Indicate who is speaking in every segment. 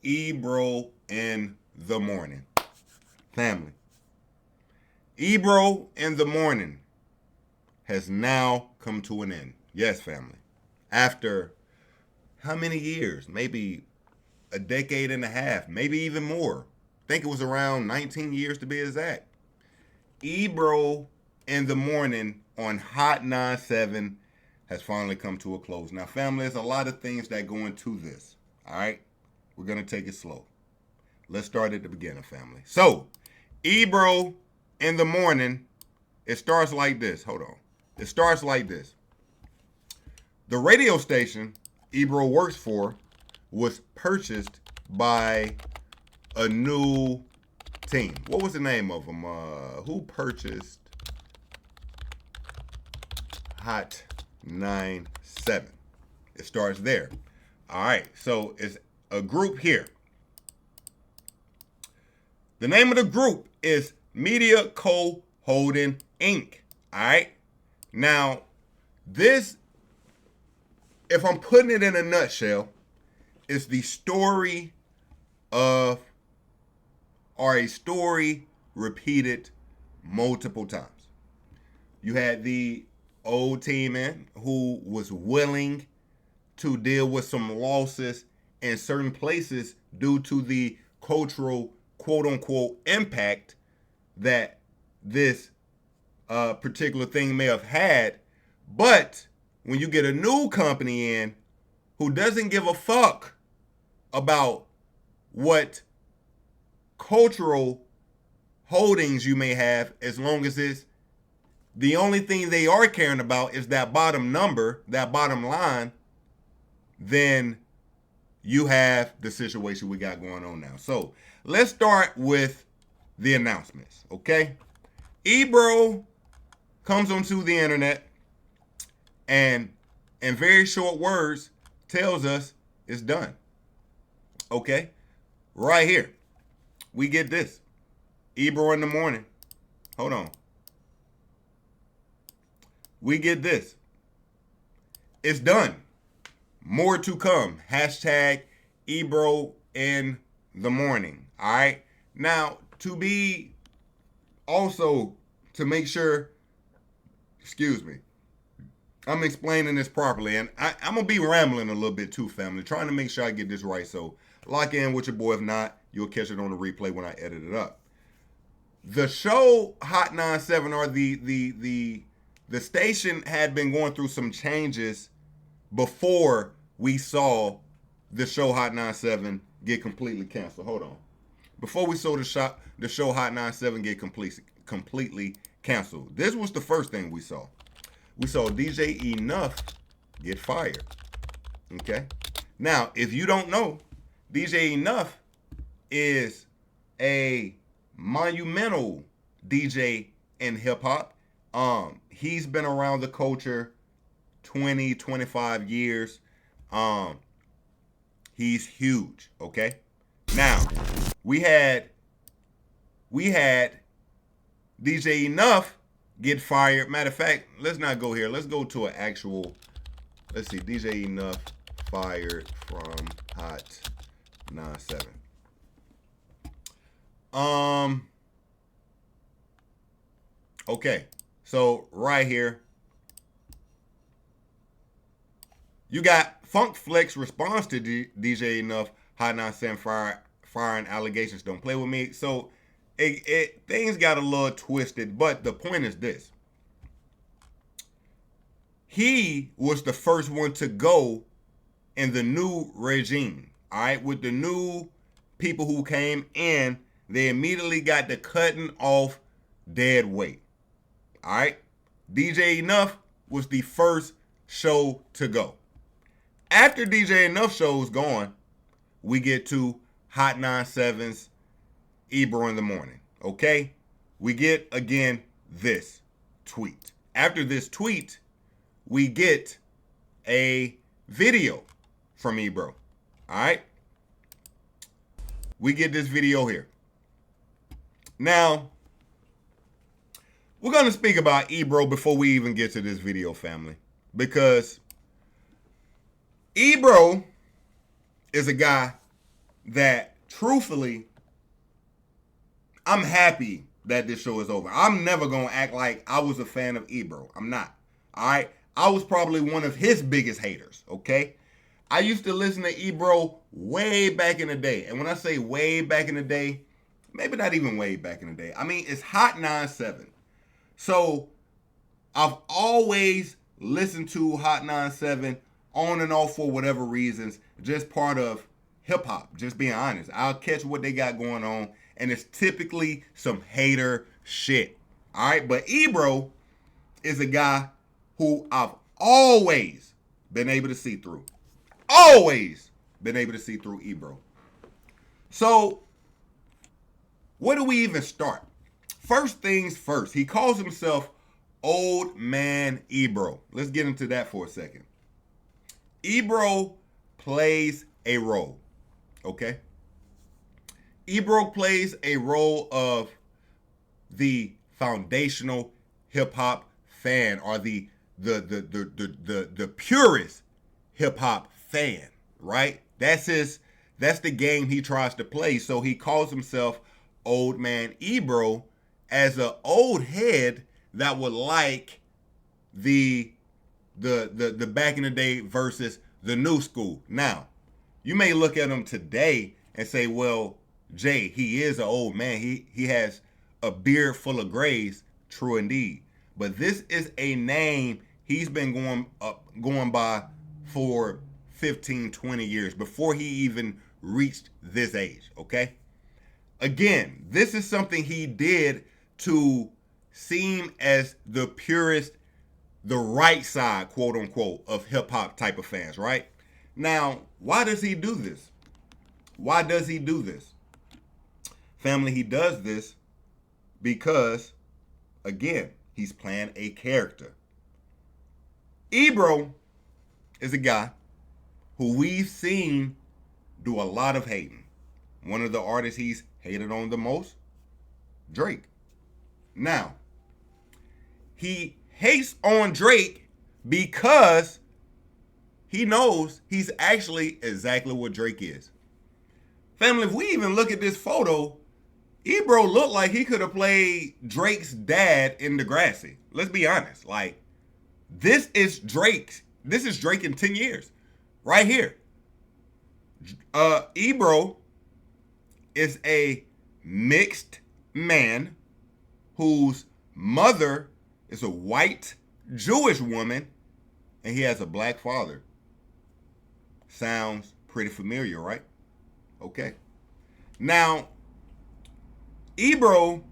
Speaker 1: Ebro in the morning. Family. Ebro in the morning has now come to an end. Yes, family. After how many years? Maybe a decade and a half, maybe even more. I think it was around 19 years to be exact. Ebro in the morning on Hot 97 has finally come to a close. Now, family, there's a lot of things that go into this. All right? We're going to take it slow. Let's start at the beginning, family. So, Ebro in the morning, it starts like this. Hold on. It starts like this. The radio station Ebro works for was purchased by a new team. What was the name of them? Who purchased Hot 97? It starts there. All right, so it's a group here. The name of the group is Media Co. Holding Inc. All right. Now, this, if I'm putting it in a nutshell, is the story of, or a story repeated multiple times. You had the old team in who was willing to deal with some losses in certain places due to the cultural quote unquote impact that this particular thing may have had. But when you get a new company in who doesn't give a fuck about what cultural holdings you may have, as long as it's the only thing they are caring about is that bottom number, that bottom line, then you have the situation we got going on now. So let's start with the announcements, okay? Ebro comes onto the internet and in very short words tells us it's done. Okay? Right here. We get this. Ebro in the morning. Hold on. We get this. It's done. More to come. Hashtag Ebro in the morning. All right? Now, to be also, to make sure, excuse me, I'm explaining this properly, and I'm going to be rambling a little bit too, family, trying to make sure I get this right. So lock in with your boy. If not, you'll catch it on the replay when I edit it up. The show Hot 97, or the station, had been going through some changes before we saw the show Hot 97 get completely canceled. Hold on. Before we saw the show Hot 97 get completely canceled. This was the first thing we saw. We saw DJ Enough get fired. Okay? Now, if you don't know, DJ Enough is a monumental DJ in hip hop. He's been around the culture 20, 25 years. He's huge, okay? Now, we had DJ Enough get fired. Matter of fact, let's not go here. Let's go to an actual, let's see, DJ Enough fired from Hot 97. Okay, so right here, you got Funk Flex response to DJ Enough Hot 97 firing allegations. Don't play with me. So things got a little twisted, but the point is this. He was the first one to go in the new regime. All right, with the new people who came in, they immediately got the cutting off dead weight. All right, DJ Enough was the first show to go. After DJ Enough show's gone, we get to Hot 97's Ebro in the morning. Okay? We get, again, this tweet. After this tweet, we get a video from Ebro. All right? We get this video here. Now, we're going to speak about Ebro before we even get to this video, family. Because Ebro is a guy that truthfully, I'm happy that this show is over. I'm never going to act like I was a fan of Ebro. I'm not. All right? I was probably one of his biggest haters, okay? I used to listen to Ebro way back in the day. And when I say way back in the day, maybe not even way back in the day. I mean, it's Hot 97. So I've always listened to Hot 97 on and off for whatever reasons, just part of hip hop, just being honest. I'll catch what they got going on, and it's typically some hater shit. All right, but Ebro is a guy who I've always been able to see through. Always been able to see through Ebro. So, where do we even start? First things first, he calls himself Old Man Ebro. Let's get into that for a second. Ebro plays a role, okay? Ebro plays a role of the foundational hip hop fan, or the purest hip hop fan, right? That's the game he tries to play. So he calls himself Old Man Ebro as an old head that would like the back in the day versus the new school. Now, you may look at him today and say, well, Jay, he is an old man. He has a beard full of grays. True indeed. But this is a name he's been going by for 15, 20 years before he even reached this age, okay? Again, this is something he did to seem as the purest, the right side, quote unquote, of hip hop type of fans, right? Now, why does he do this? Why does he do this? Family, he does this because, again, he's playing a character. Ebro is a guy who we've seen do a lot of hating. One of the artists he's hated on the most, Drake. Now, he hates on Drake because he knows he's actually exactly what Drake is. Family, if we even look at this photo, Ebro looked like he could have played Drake's dad in Degrassi. Let's be honest. Like, this is Drake in 10 years. Right here. Ebro is a mixed man whose mother is a white Jewish woman, and he has a black father. Sounds pretty familiar, right? Okay. Now, Ebro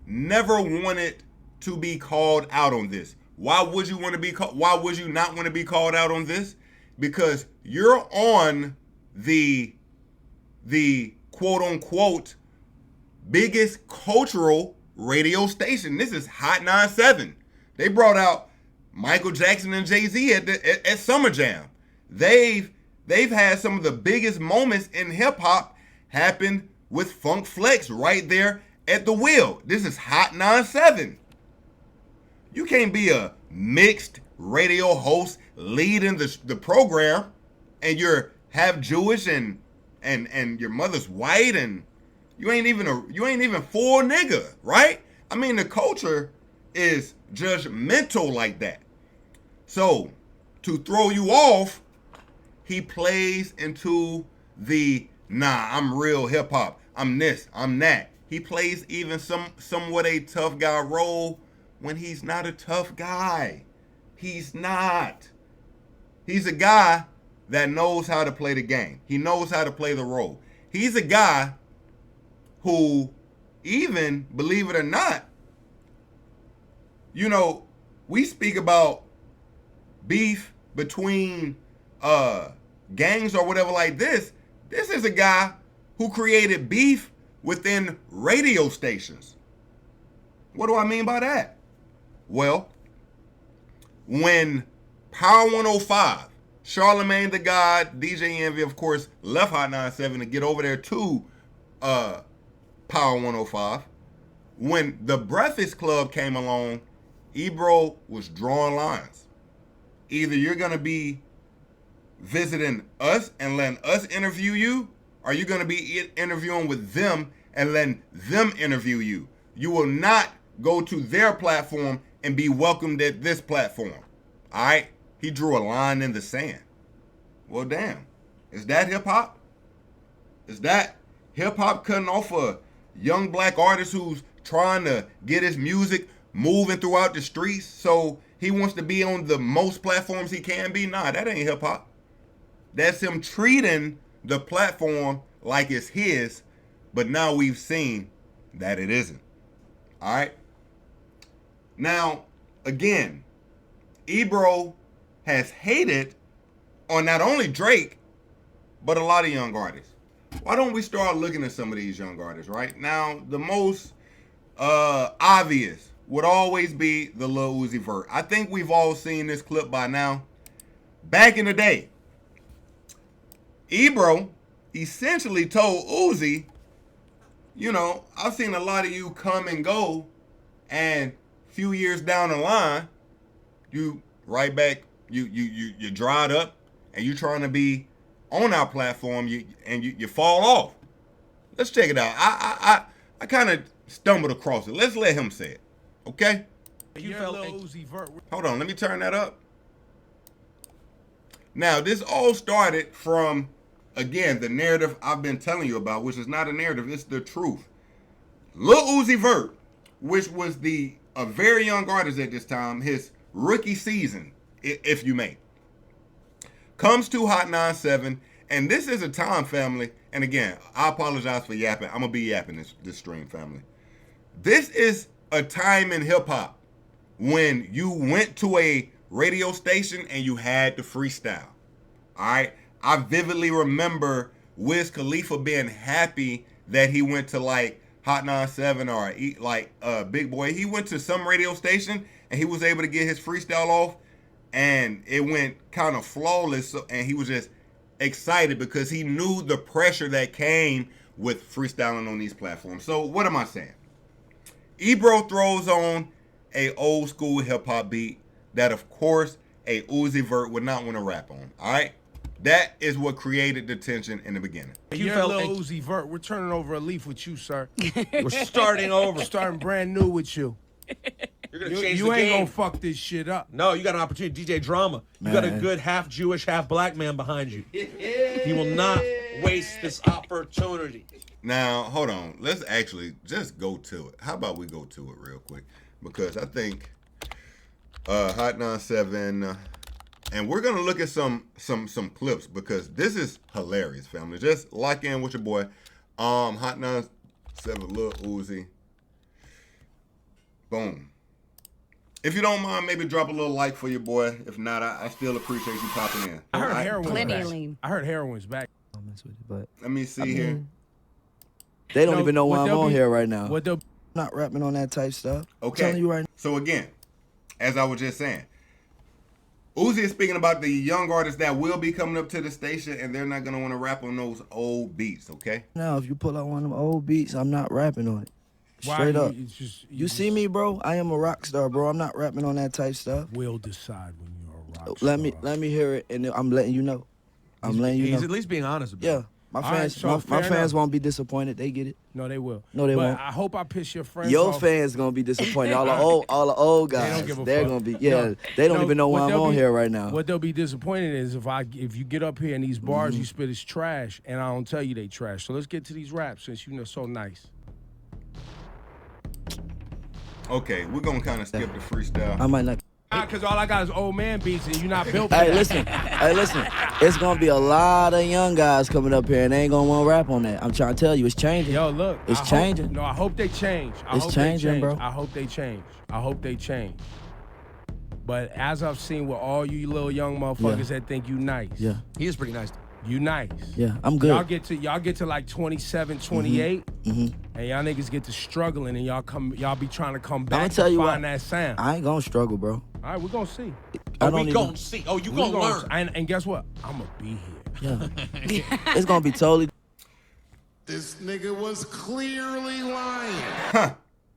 Speaker 1: never wanted to be called out on this. Why would you not want to be called out on this? Because you're on the quote unquote biggest cultural radio station. This is Hot 97. They brought out Michael Jackson and Jay-Z at Summer Jam. They've had some of the biggest moments in hip hop happen with Funk Flex right there at the wheel. This is Hot 97. You can't be a mixed radio host leading the program, and you're half Jewish and your mother's white, and you ain't even full nigga, right? I mean, the culture is judgmental like that. So, to throw you off, he plays into the, nah, I'm real hip hop. I'm this, I'm that. He plays even somewhat a tough guy role when he's not a tough guy. He's not. He's a guy that knows how to play the game. He knows how to play the role. He's a guy who, even, believe it or not, you know, we speak about beef between gangs or whatever like this. This is a guy who created beef within radio stations. What do I mean by that? Well, when Power 105, Charlemagne the God, DJ Envy, of course, left Hot 97 to get over there to Power 105. When the Breakfast Club came along, Ebro was drawing lines. Either you're going to be visiting us and letting us interview you, are you going to be interviewing with them and letting them interview you? You will not go to their platform and be welcomed at this platform. All right? He drew a line in the sand. Well, damn. Is that hip-hop? Is that hip-hop cutting off a young black artist who's trying to get his music moving throughout the streets so he wants to be on the most platforms he can be? Nah, that ain't hip-hop. That's him treating the platform like it's his, but now we've seen that it isn't. All right? Now, again, Ebro has hated on not only Drake, but a lot of young artists. Why don't we start looking at some of these young artists, right? Now, the most obvious would always be the Lil Uzi Vert. I think we've all seen this clip by now. Back in the day, Ebro essentially told Uzi, you know, I've seen a lot of you come and go, and a few years down the line, you right back, you dried up, and you trying to be on our platform, you fall off. Let's check it out. I kind of stumbled across it. Let's let him say it, okay?
Speaker 2: You felt Uzi Vert.
Speaker 1: Hold on, let me turn that up. Now, this all started from, again, the narrative I've been telling you about, which is not a narrative, it's the truth. Lil Uzi Vert, which was a very young artist at this time, his rookie season, if you may, comes to Hot 97, and this is a time, family, and again, I apologize for yapping. I'm going to be yapping this stream, family. This is a time in hip-hop when you went to a radio station and you had to freestyle. All right? I vividly remember Wiz Khalifa being happy that he went to like Hot 97 or like Big Boy. He went to some radio station and he was able to get his freestyle off, and it went kind of flawless, and he was just excited because he knew the pressure that came with freestyling on these platforms. So what am I saying? Ebro throws on a old school hip hop beat that, of course, a Uzi Vert would not want to rap on. All right, that is what created the tension in the beginning.
Speaker 2: You felt Lil Uzi Vert. We're turning over a leaf with you, sir.
Speaker 3: We're starting over,
Speaker 2: starting brand new with you.
Speaker 3: You're gonna change the
Speaker 2: game. You ain't gonna fuck this shit up.
Speaker 3: No, you got an opportunity. DJ Drama. You got a good half Jewish, half black man behind you. He will not waste this opportunity.
Speaker 1: Now, hold on. Let's actually just go to it. How about we go to it real quick? Because I think Hot 97, and we're gonna look at some clips because this is hilarious, family. Just lock in with your boy. Hot 97, Lil Uzi. Boom. If you don't mind, maybe drop a little like for your boy. If not, I still appreciate you popping in.
Speaker 2: I heard heroin's back.
Speaker 4: lean.
Speaker 2: I heard heroin's back.
Speaker 5: But
Speaker 1: Let me see here.
Speaker 5: they don't even know why I'm on here right now.
Speaker 2: What the?
Speaker 5: Not rapping on that type stuff.
Speaker 1: Okay.
Speaker 5: I'm telling you right now.
Speaker 1: So again, as I was just saying, Uzi is speaking about the young artists that will be coming up to the station, and they're not gonna want to rap on those old beats. Okay.
Speaker 5: Now, if you pull out one of them old beats, I'm not rapping on it. Straight up. You see me, bro? I am a rock star, bro. I'm not rapping on that type stuff.
Speaker 2: We'll decide when you're a rock star.
Speaker 5: Let me hear it, and I'm letting you know.
Speaker 3: He's at least being honest about it.
Speaker 5: Yeah. My fans,
Speaker 2: right, so
Speaker 5: my fans won't be disappointed. They get it.
Speaker 2: No, they will.
Speaker 5: No, they won't.
Speaker 2: I hope I piss your friends
Speaker 5: Your
Speaker 2: off.
Speaker 5: fans gonna be disappointed. All the old guys.
Speaker 2: They don't give a
Speaker 5: They're
Speaker 2: fuck.
Speaker 5: gonna be.
Speaker 2: No,
Speaker 5: they don't even know
Speaker 2: what
Speaker 5: why I'm
Speaker 2: they'll
Speaker 5: on
Speaker 2: be-
Speaker 5: here right now.
Speaker 2: What they'll be disappointed is if you get up here and these bars you spit is trash, and I don't tell you they trash. So let's get to these raps since you're so nice.
Speaker 1: Okay, we're gonna kind of skip the freestyle.
Speaker 5: I might not.
Speaker 2: Because all I got is old man beats, and you're not built for
Speaker 5: Hey,
Speaker 2: that.
Speaker 5: listen. It's gonna be a lot of young guys coming up here, and they ain't gonna want to rap on that. I'm trying to tell you, it's changing.
Speaker 2: Yo, look.
Speaker 5: It's changing.
Speaker 2: I hope they change.
Speaker 5: It's changing, bro.
Speaker 2: I hope they change. But as I've seen with all you little young motherfuckers that think you nice.
Speaker 5: Yeah.
Speaker 3: He is pretty nice.
Speaker 2: You nice.
Speaker 5: Yeah, I'm good.
Speaker 2: Y'all get to like 27, 28, and y'all niggas get to struggling, and y'all be trying to come back
Speaker 5: tell you
Speaker 2: find
Speaker 5: what,
Speaker 2: that sound.
Speaker 5: I ain't gonna struggle, bro.
Speaker 2: All right, we're gonna see.
Speaker 3: We gonna see. Oh, you gonna learn.
Speaker 2: And guess what? I'm gonna be here.
Speaker 5: Yeah. It's gonna be totally.
Speaker 6: This nigga was clearly lying.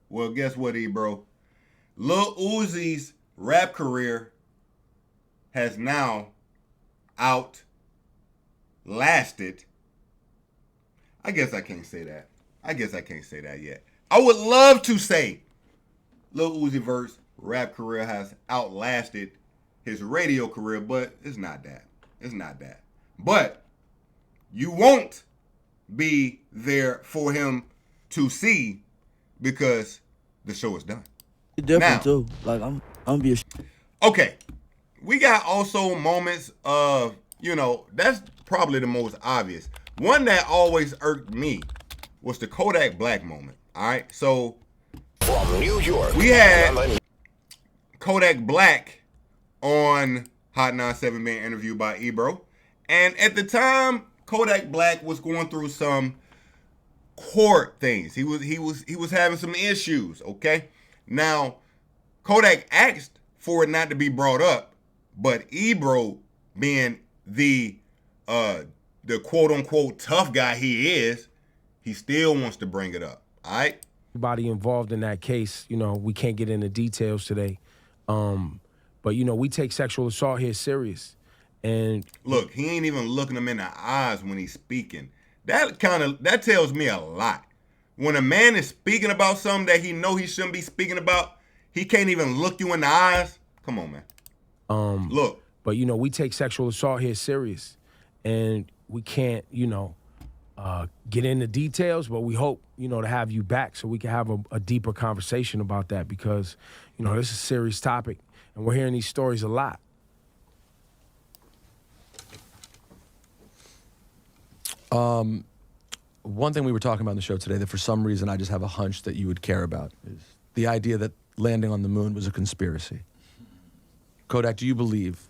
Speaker 1: Well, guess what, Ebro? Lil Uzi's rap career has now outlasted I guess I can't say that. I guess I can't say that yet. I would love to say Lil Uzi Vert's rap career has outlasted his radio career, but it's not that. It's not that. But you won't be there for him to see because the show is done.
Speaker 5: Different
Speaker 1: now,
Speaker 5: too. Like I'm be.
Speaker 1: Okay, we got also moments of, you know, that's probably the most obvious. One that always irked me was the Kodak Black moment. All right, so
Speaker 4: from New York,
Speaker 1: we had Kodak Black on Hot 97 being interviewed by Ebro, and at the time, Kodak Black was going through some court things. He was having some issues. Okay, now Kodak asked for it not to be brought up, but Ebro, being the quote unquote tough guy he is, he still wants to bring it up. All right.
Speaker 2: Everybody involved in that case, you know, we can't get into details today, but you know, we take sexual assault here serious. And
Speaker 1: look, he ain't even looking him in the eyes when he's speaking. That tells me a lot. When a man is speaking about something that he know he shouldn't be speaking about, he can't even look you in the eyes. Come on, man. Look.
Speaker 2: But you know, we take sexual assault here serious, and we can't, you know, get into details. But we hope, you know, to have you back so we can have a deeper conversation about that, because, you know, this is a serious topic, and we're hearing these stories a lot.
Speaker 7: One thing we were talking about on the show today that for some reason I just have a hunch that you would care about is the idea that landing on the moon was a conspiracy. Kodak, do you believe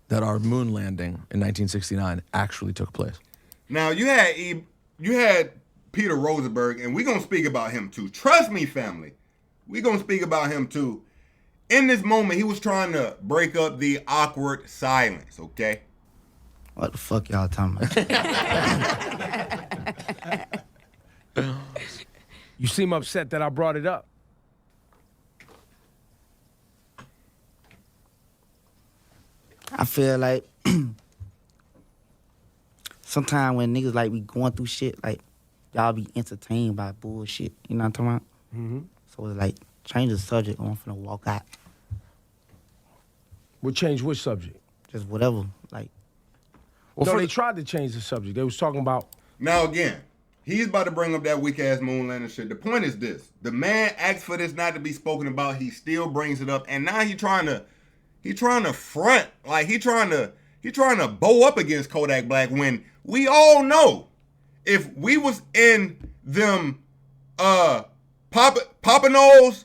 Speaker 7: that our moon landing in 1969 actually took place?
Speaker 1: Now, you had Peter Rosenberg, and we're going to speak about him too. Trust me, family. We're going to speak about him too. In this moment, he was trying to break up the awkward silence, okay?
Speaker 8: What the fuck y'all talking about?
Speaker 2: You seem upset that I brought it up.
Speaker 8: I feel like sometimes when niggas like we going through shit, like y'all be entertained by bullshit. You know what I'm talking about?
Speaker 2: Mm-hmm.
Speaker 8: So it's like change the subject. I'm finna walk out.
Speaker 2: We'll change which subject?
Speaker 8: Just whatever. Like.
Speaker 2: Well, no, they tried to change the subject. They was talking about.
Speaker 1: Now again, he's about to bring up that weak ass moon landing shit. The point is this: the man asked for this not to be spoken about. He still brings it up, and now he trying to front, like he trying to bow up against Kodak Black, when we all know if we was in them Pompanos,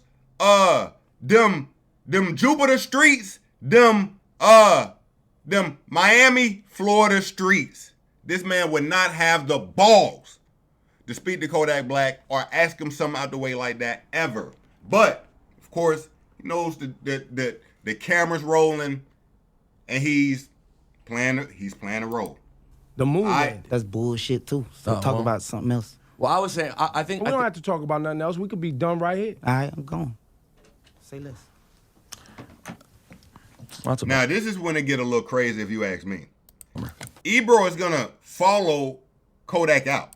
Speaker 1: them Jupiter streets, them Miami, Florida streets, this man would not have the balls to speak to Kodak Black or ask him something out the way like that ever. But of course, he knows the camera's rolling, and he's playing a role.
Speaker 2: The moon landing.
Speaker 8: That's bullshit too. So talk about something else.
Speaker 7: Well, I was saying, I think...
Speaker 2: We don't have to talk about nothing else. We could be done right here.
Speaker 8: All right, I'm going. Say less.
Speaker 1: Now, this is when it get a little crazy if you ask me. Ebro is going to follow Kodak out.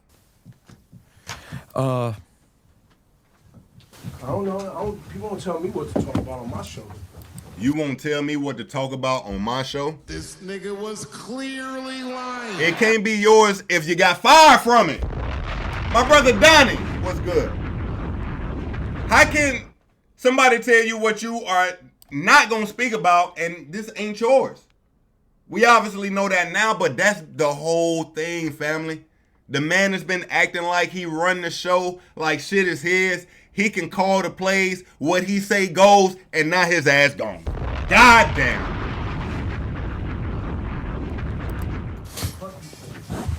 Speaker 2: I don't know. People don't tell me what to talk about on my show.
Speaker 1: You won't tell me what to talk about on my show?
Speaker 6: This nigga was clearly lying.
Speaker 1: It can't be yours if you got fired from it. My brother Donnie, what's good? How can somebody tell you what you are not going to speak about and this ain't yours? We obviously know that now, but that's the whole thing, family. The man has been acting like he run the show, like shit is his. He can call the plays, what he say goes, and now his ass gone. God damn.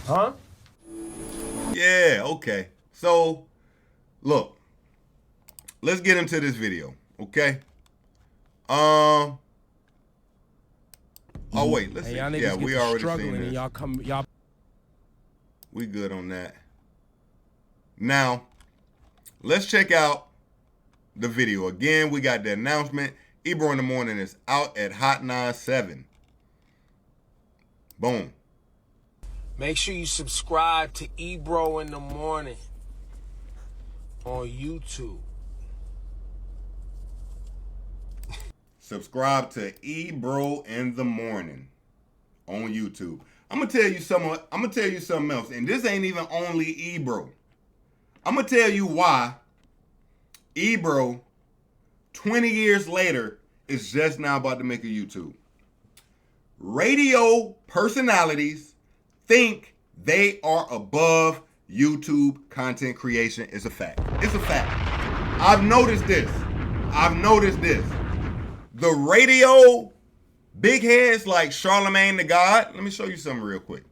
Speaker 2: Huh?
Speaker 1: Yeah, okay. So, look. Let's get into this video, okay? Oh wait, let's see. Yeah, we already seen this.
Speaker 2: Y'all
Speaker 1: We good on that. Now, let's check out the video. Again, we got the announcement. Ebro in the Morning is out at Hot 97. Boom.
Speaker 2: Make sure you subscribe to Ebro in the morning on YouTube.
Speaker 1: Subscribe to Ebro in the morning on YouTube. I'm gonna tell you something else, and this ain't even only Ebro. I'm gonna tell you why Ebro, 20 years later, is just now about to make a YouTube. Radio personalities think they are above YouTube content creation. Is a fact. It's a fact. I've noticed this. The radio big heads like Charlemagne the God. Let me show you something real quick.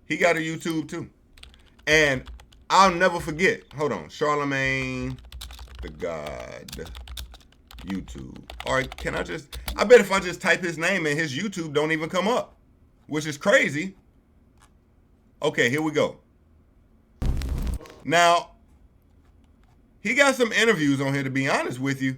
Speaker 1: He got a YouTube too. And I'll never forget. Hold on. Charlemagne the God. YouTube. All right, I bet if I just type his name in, his YouTube don't even come up, which is crazy. Okay, here we go. Now, he got some interviews on here, to be honest with you.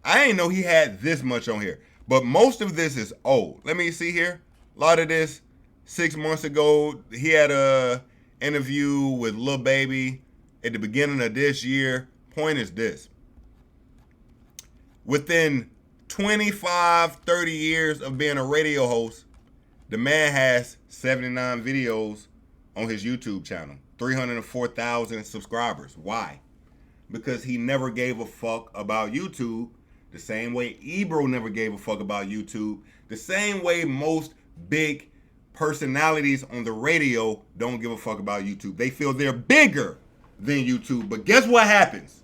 Speaker 1: I didn't know he had this much on here, but most of this is old. Let me see here. A lot of this, 6 months ago, he had a interview with Lil Baby at the beginning of this year. Point is this. Within 25, 30 years of being a radio host, the man has 79 videos on his YouTube channel, 304,000 subscribers. Why? Because he never gave a fuck about YouTube the same way Ebro never gave a fuck about YouTube, the same way most big personalities on the radio don't give a fuck about YouTube. They feel they're bigger than YouTube. But guess what happens?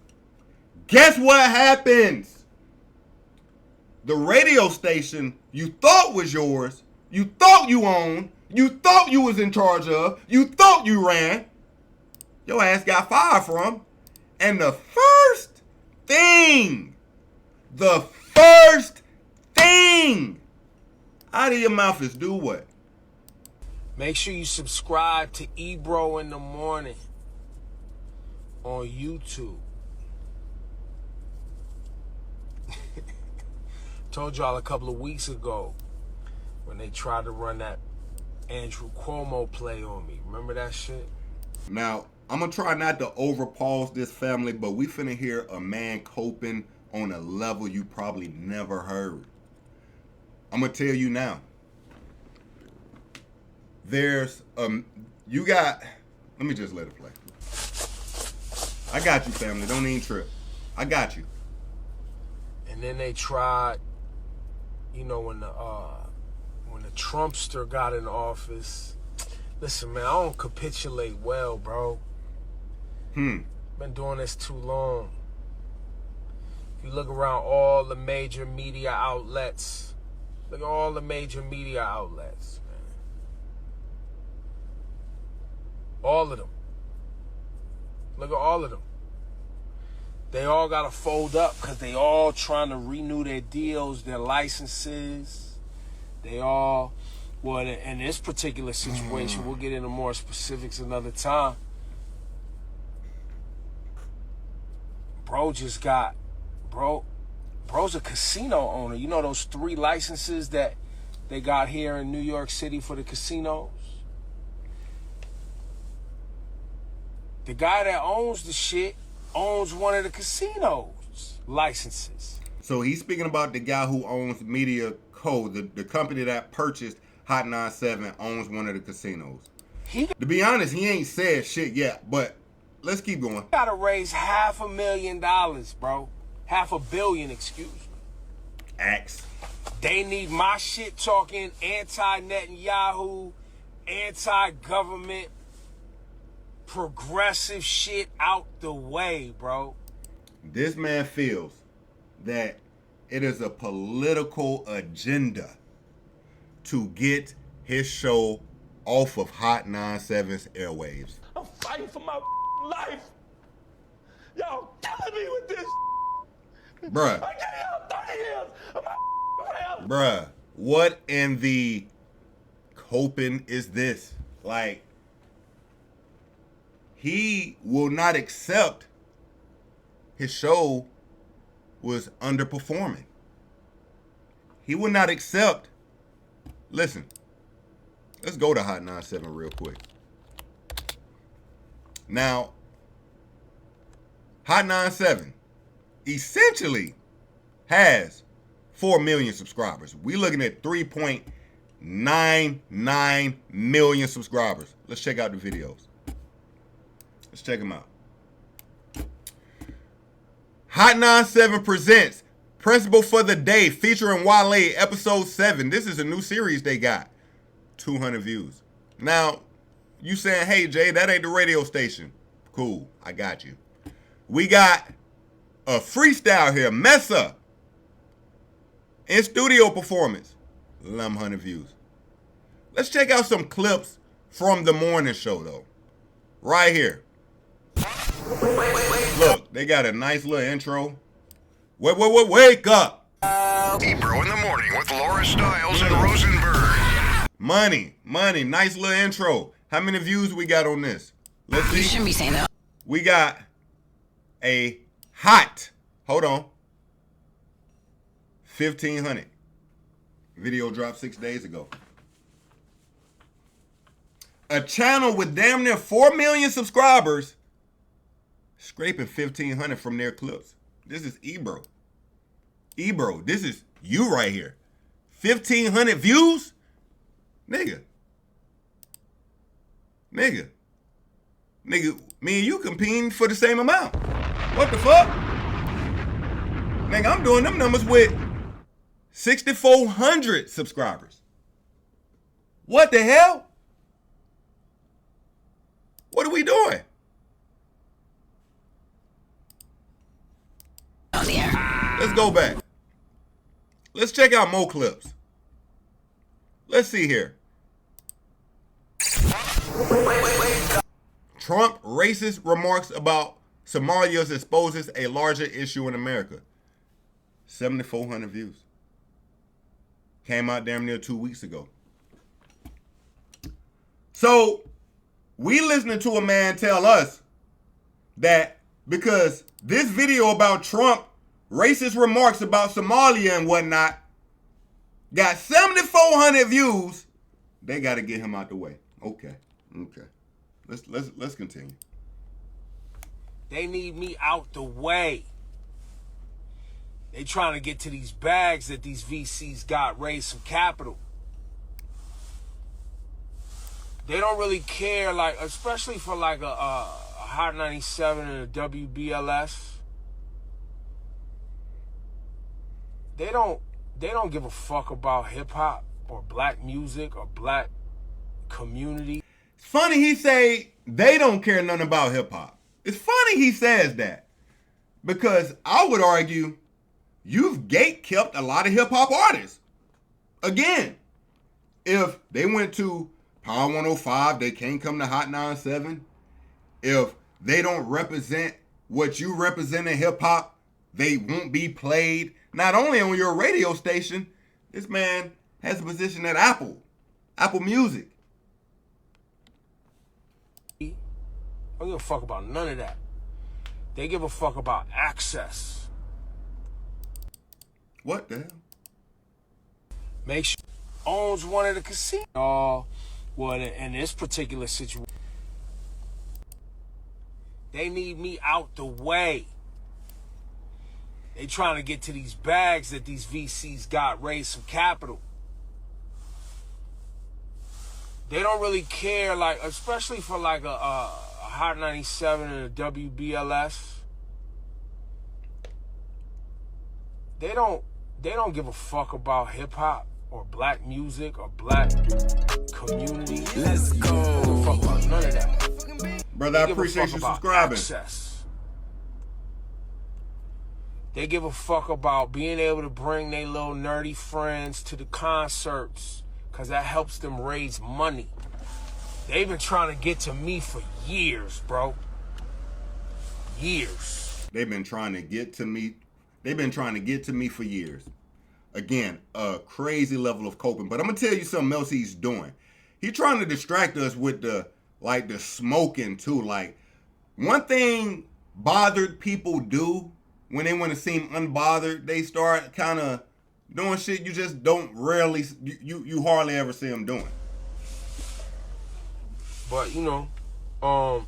Speaker 1: Guess what happens? The radio station you thought was yours, you thought you owned, you thought you was in charge of, you thought you ran, your ass got fired from. And the first thing out of your mouth is do what?
Speaker 2: Make sure you subscribe to Ebro in the morning on YouTube. Told y'all a couple of weeks ago when they tried to run that Andrew Cuomo play on me. Remember that shit?
Speaker 1: Now, I'm going to try not to overpause this, family, but we finna hear a man coping on a level you probably never heard. I'm going to tell you now. Let me just let it play. I got you, family. Don't even trip. I got you.
Speaker 2: And then they tried, when the Trumpster got in office. Listen, man, I don't capitulate well, bro. Been doing this too long. If you look around all the major media outlets, man. All of them. Look at all of them. They all got to fold up because they all trying to renew their deals, their licenses. They all, well, in this particular situation, we'll get into more specifics another time. Bro's a casino owner. You know those 3 licenses that they got here in New York City for the casinos? The guy that owns the shit owns one of the casinos licenses.
Speaker 1: So he's speaking about the guy who owns Media Co., the company that purchased Hot 97 owns one of the casinos. To be honest, he ain't said shit yet, but let's keep going.
Speaker 2: Gotta raise $500,000, bro. $500 million, excuse me.
Speaker 1: Axe.
Speaker 2: They need my shit talking anti-Netanyahu, anti-government, progressive shit out the way, bro.
Speaker 1: This man feels that it is a political agenda to get his show off of Hot 97's airwaves.
Speaker 9: I'm fighting for my life. Y'all killing me with this.
Speaker 1: Bruh.
Speaker 9: I gave y'all 30 years of my life.
Speaker 1: Bruh, what in the coping is this? Like, he will not accept his show was underperforming. He will not accept. Listen, Let's go to Hot 97 real quick. Now, Hot 97 essentially has 4 million subscribers. We looking at 3.99 million subscribers. Let's check out the videos. Let's check them out. Hot 97 presents Principle for the Day featuring Wale, episode 7. This is a new series they got. 200 views. Now, you saying, hey, Jay, that ain't the radio station. Cool, I got you. We got a freestyle here, Messa. In studio performance, 1,100 views. Let's check out some clips from the morning show, though. Right here. Look, they got a nice little intro. Wake up.
Speaker 4: Ebro in the morning with Laura Stiles and Rosenberg.
Speaker 1: Money, nice little intro. How many views we got on this? Let's see.
Speaker 10: You shouldn't be saying that.
Speaker 1: We got a hot, hold on, 1,500. Video dropped 6 days ago. A channel with damn near 4 million subscribers scraping 1,500 from their clips. This is Ebro. Ebro, this is you right here. 1,500 views? Nigga, me and you competing for the same amount. What the fuck? Nigga, I'm doing them numbers with 6,400 subscribers. What the hell? What are we doing? Let's go back. Let's check out more clips. Let's see here. Trump racist remarks about Somalia exposes a larger issue in America. 7,400 views. Came out damn near 2 weeks ago. So, we listening to a man tell us that because this video about Trump racist remarks about Somalia and whatnot got 7,400 views, they got to get him out the way. Okay. Let's continue.
Speaker 2: They need me out the way. They trying to get to these bags that these VCs got, raise some capital. They don't really care, like, especially for like a Hot 97 and a WBLS. They don't give a fuck about hip hop or black music or black community.
Speaker 1: It's funny he say they don't care nothing about hip hop. It's funny he says that because I would argue you've gatekept a lot of hip hop artists. Again, if they went to Power 105, they can't come to Hot 97. If they don't represent what you represent in hip hop, they won't be played. Not only on your radio station, this man has a position at Apple Music.
Speaker 2: I don't give a fuck about none of that. They give a fuck about access.
Speaker 1: What the hell?
Speaker 2: Make sure owns one of the casinos. Well, in this particular situation, they need me out the way. They trying to get to these bags that these VCs got, raise some capital. They don't really care, like, especially for like a Hot 97 and a WBLS. They don't give a fuck about hip hop or black music or black community. Let's go. They don't give a fuck about none of that.
Speaker 1: Brother, I appreciate you subscribing.
Speaker 2: Access. They give a fuck about being able to bring their little nerdy friends to the concerts because that helps them raise money. They've been trying to get to me for years, bro. Years.
Speaker 1: They've been trying to get to me. They've been trying to get to me for years. Again, a crazy level of coping. But I'm gonna tell you something else he's doing. He's trying to distract us with the smoking too. Like, one thing bothered people do when they want to seem unbothered, they start kind of doing shit you just don't rarely, you hardly ever see them doing.
Speaker 10: But, you know,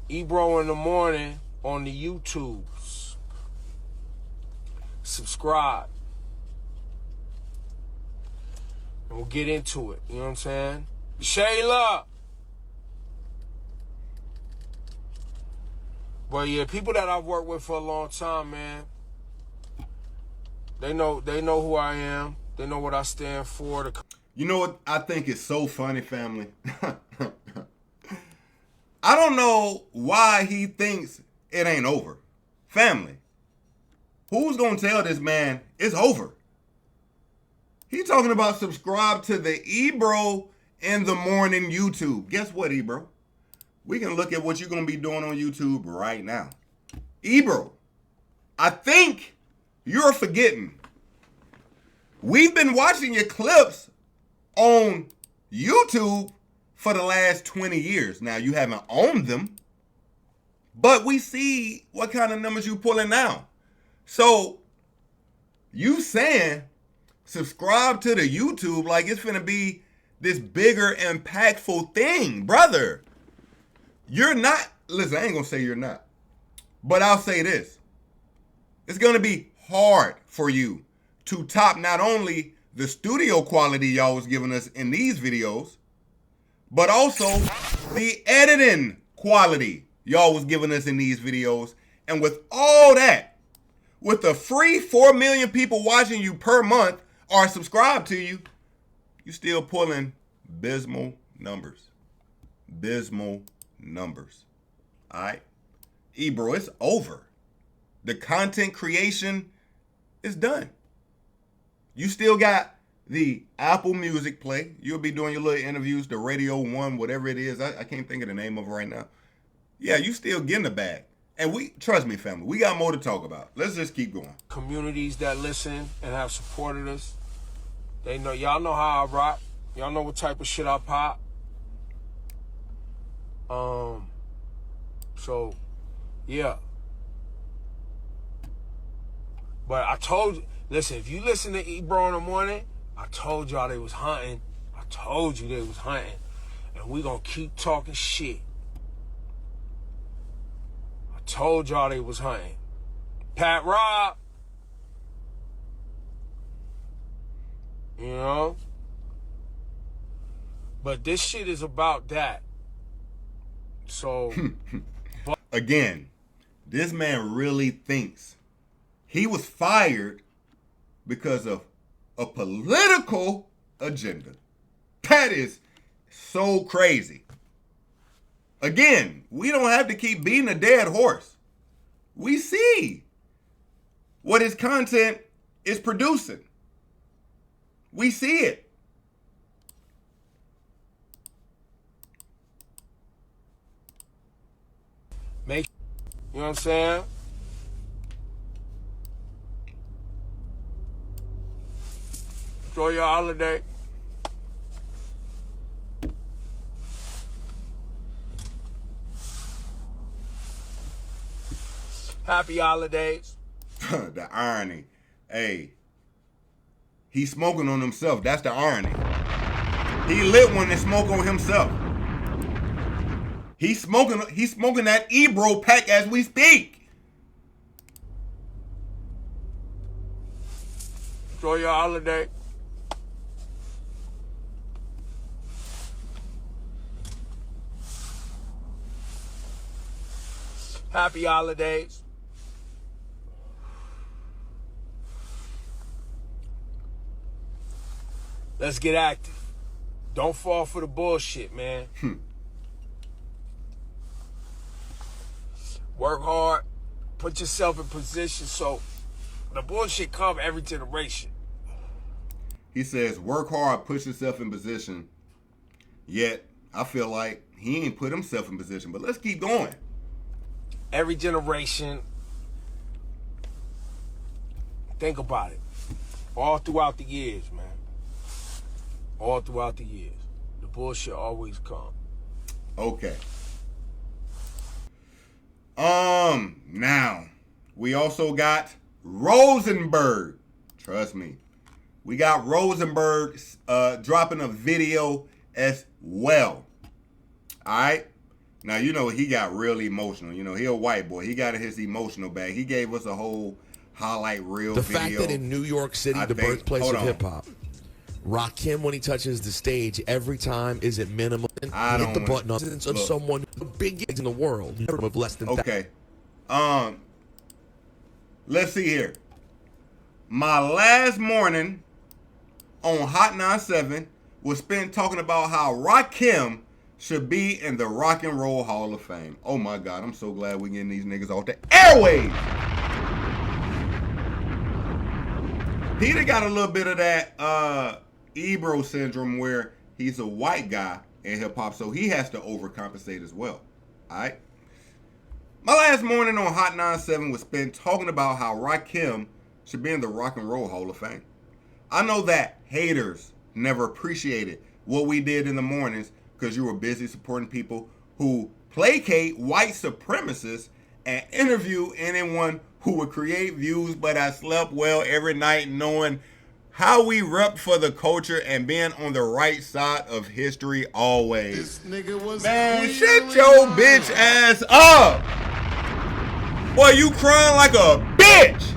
Speaker 10: Ebro in the morning on the YouTubes. Subscribe. And we'll get into it. You know what I'm saying? Shayla. But yeah, people that I've worked with for a long time, man, they know who I am. They know what I stand for.
Speaker 1: You know what I think is so funny, family? I don't know why he thinks it ain't over. Family, who's going to tell this man it's over? He talking about subscribe to the Ebro in the morning YouTube. Guess what, Ebro? We can look at what you're going to be doing on YouTube right now. Ebro, I think you're forgetting. We've been watching your clips on YouTube for the last 20 years. Now, you haven't owned them, but we see what kind of numbers you pulling now. So, you saying subscribe to the YouTube like it's finna be this bigger, impactful thing. Brother, you're not. Listen, I ain't gonna say you're not, but I'll say this. It's gonna be hard for you to top not only the studio quality y'all was giving us in these videos, but also the editing quality y'all was giving us in these videos. And with all that, with the free 4 million people watching you per month or subscribe to you, you still pulling abysmal numbers. Abysmal numbers. All right? Ebro, it's over. The content creation is done. You still got the Apple Music play. You'll be doing your little interviews, the Radio 1, whatever it is. I can't think of the name of it right now. Yeah, you still getting the bag. And trust me, family, we got more to talk about. Let's just keep going.
Speaker 10: Communities that listen and have supported us, they know, y'all know how I rock. Y'all know what type of shit I pop. So, yeah. But I told you, listen, if you listen to Ebro in the morning, I told y'all they was hunting. I told you they was hunting. And we gonna keep talking shit. I told y'all they was hunting. Pat Rob. You know? But this shit is about that. So,
Speaker 1: again, this man really thinks he was fired because of a political agenda. That is so crazy. Again, we don't have to keep beating a dead horse. We see what his content is producing. We see it.
Speaker 10: You know what I'm saying? Enjoy your holiday. Happy holidays.
Speaker 1: The irony. Hey, he's smoking on himself. That's the irony. He lit one and smoke on himself. He's smoking that Ebro pack as we speak.
Speaker 10: Enjoy your holiday. Happy holidays. Let's get active. Don't fall for the bullshit, man. Work hard. Put yourself in position so the bullshit come every generation.
Speaker 1: He says, work hard, put yourself in position. Yet, I feel like he ain't put himself in position. But let's keep going.
Speaker 10: Every generation. Think about it. All throughout the years, man. All throughout the years. The bullshit always come.
Speaker 1: Okay. Now, we also got Rosenberg. Trust me. We got Rosenberg dropping a video as well. All right. Now, you know, he got real emotional. You know, he a white boy. He got his emotional bag. He gave us a whole highlight reel
Speaker 11: The
Speaker 1: video.
Speaker 11: fact that in New York City, the birthplace of hip-hop, Rakim, when he touches the stage, every time is at minimum. Hit the button of someone who's the biggest in the world of less than
Speaker 1: Okay. Let's see here. My last morning on Hot 97 was spent talking about how Rakim should be in the Rock and Roll Hall of Fame. Oh my God, I'm so glad we're getting these niggas off the airwaves. Peter got a little bit of that Ebro syndrome where he's a white guy in hip hop, so he has to overcompensate as well. All right. My last morning on Hot 97 was spent talking about how Rakim should be in the Rock and Roll Hall of Fame. I know that haters never appreciated what we did in the mornings because you were busy supporting people who placate white supremacists and interview anyone who would create views, but I slept well every night knowing how we repped for the culture and being on the right side of history always.
Speaker 6: This nigga was
Speaker 1: Man, shut your bitch ass up. Boy, you crying like a bitch.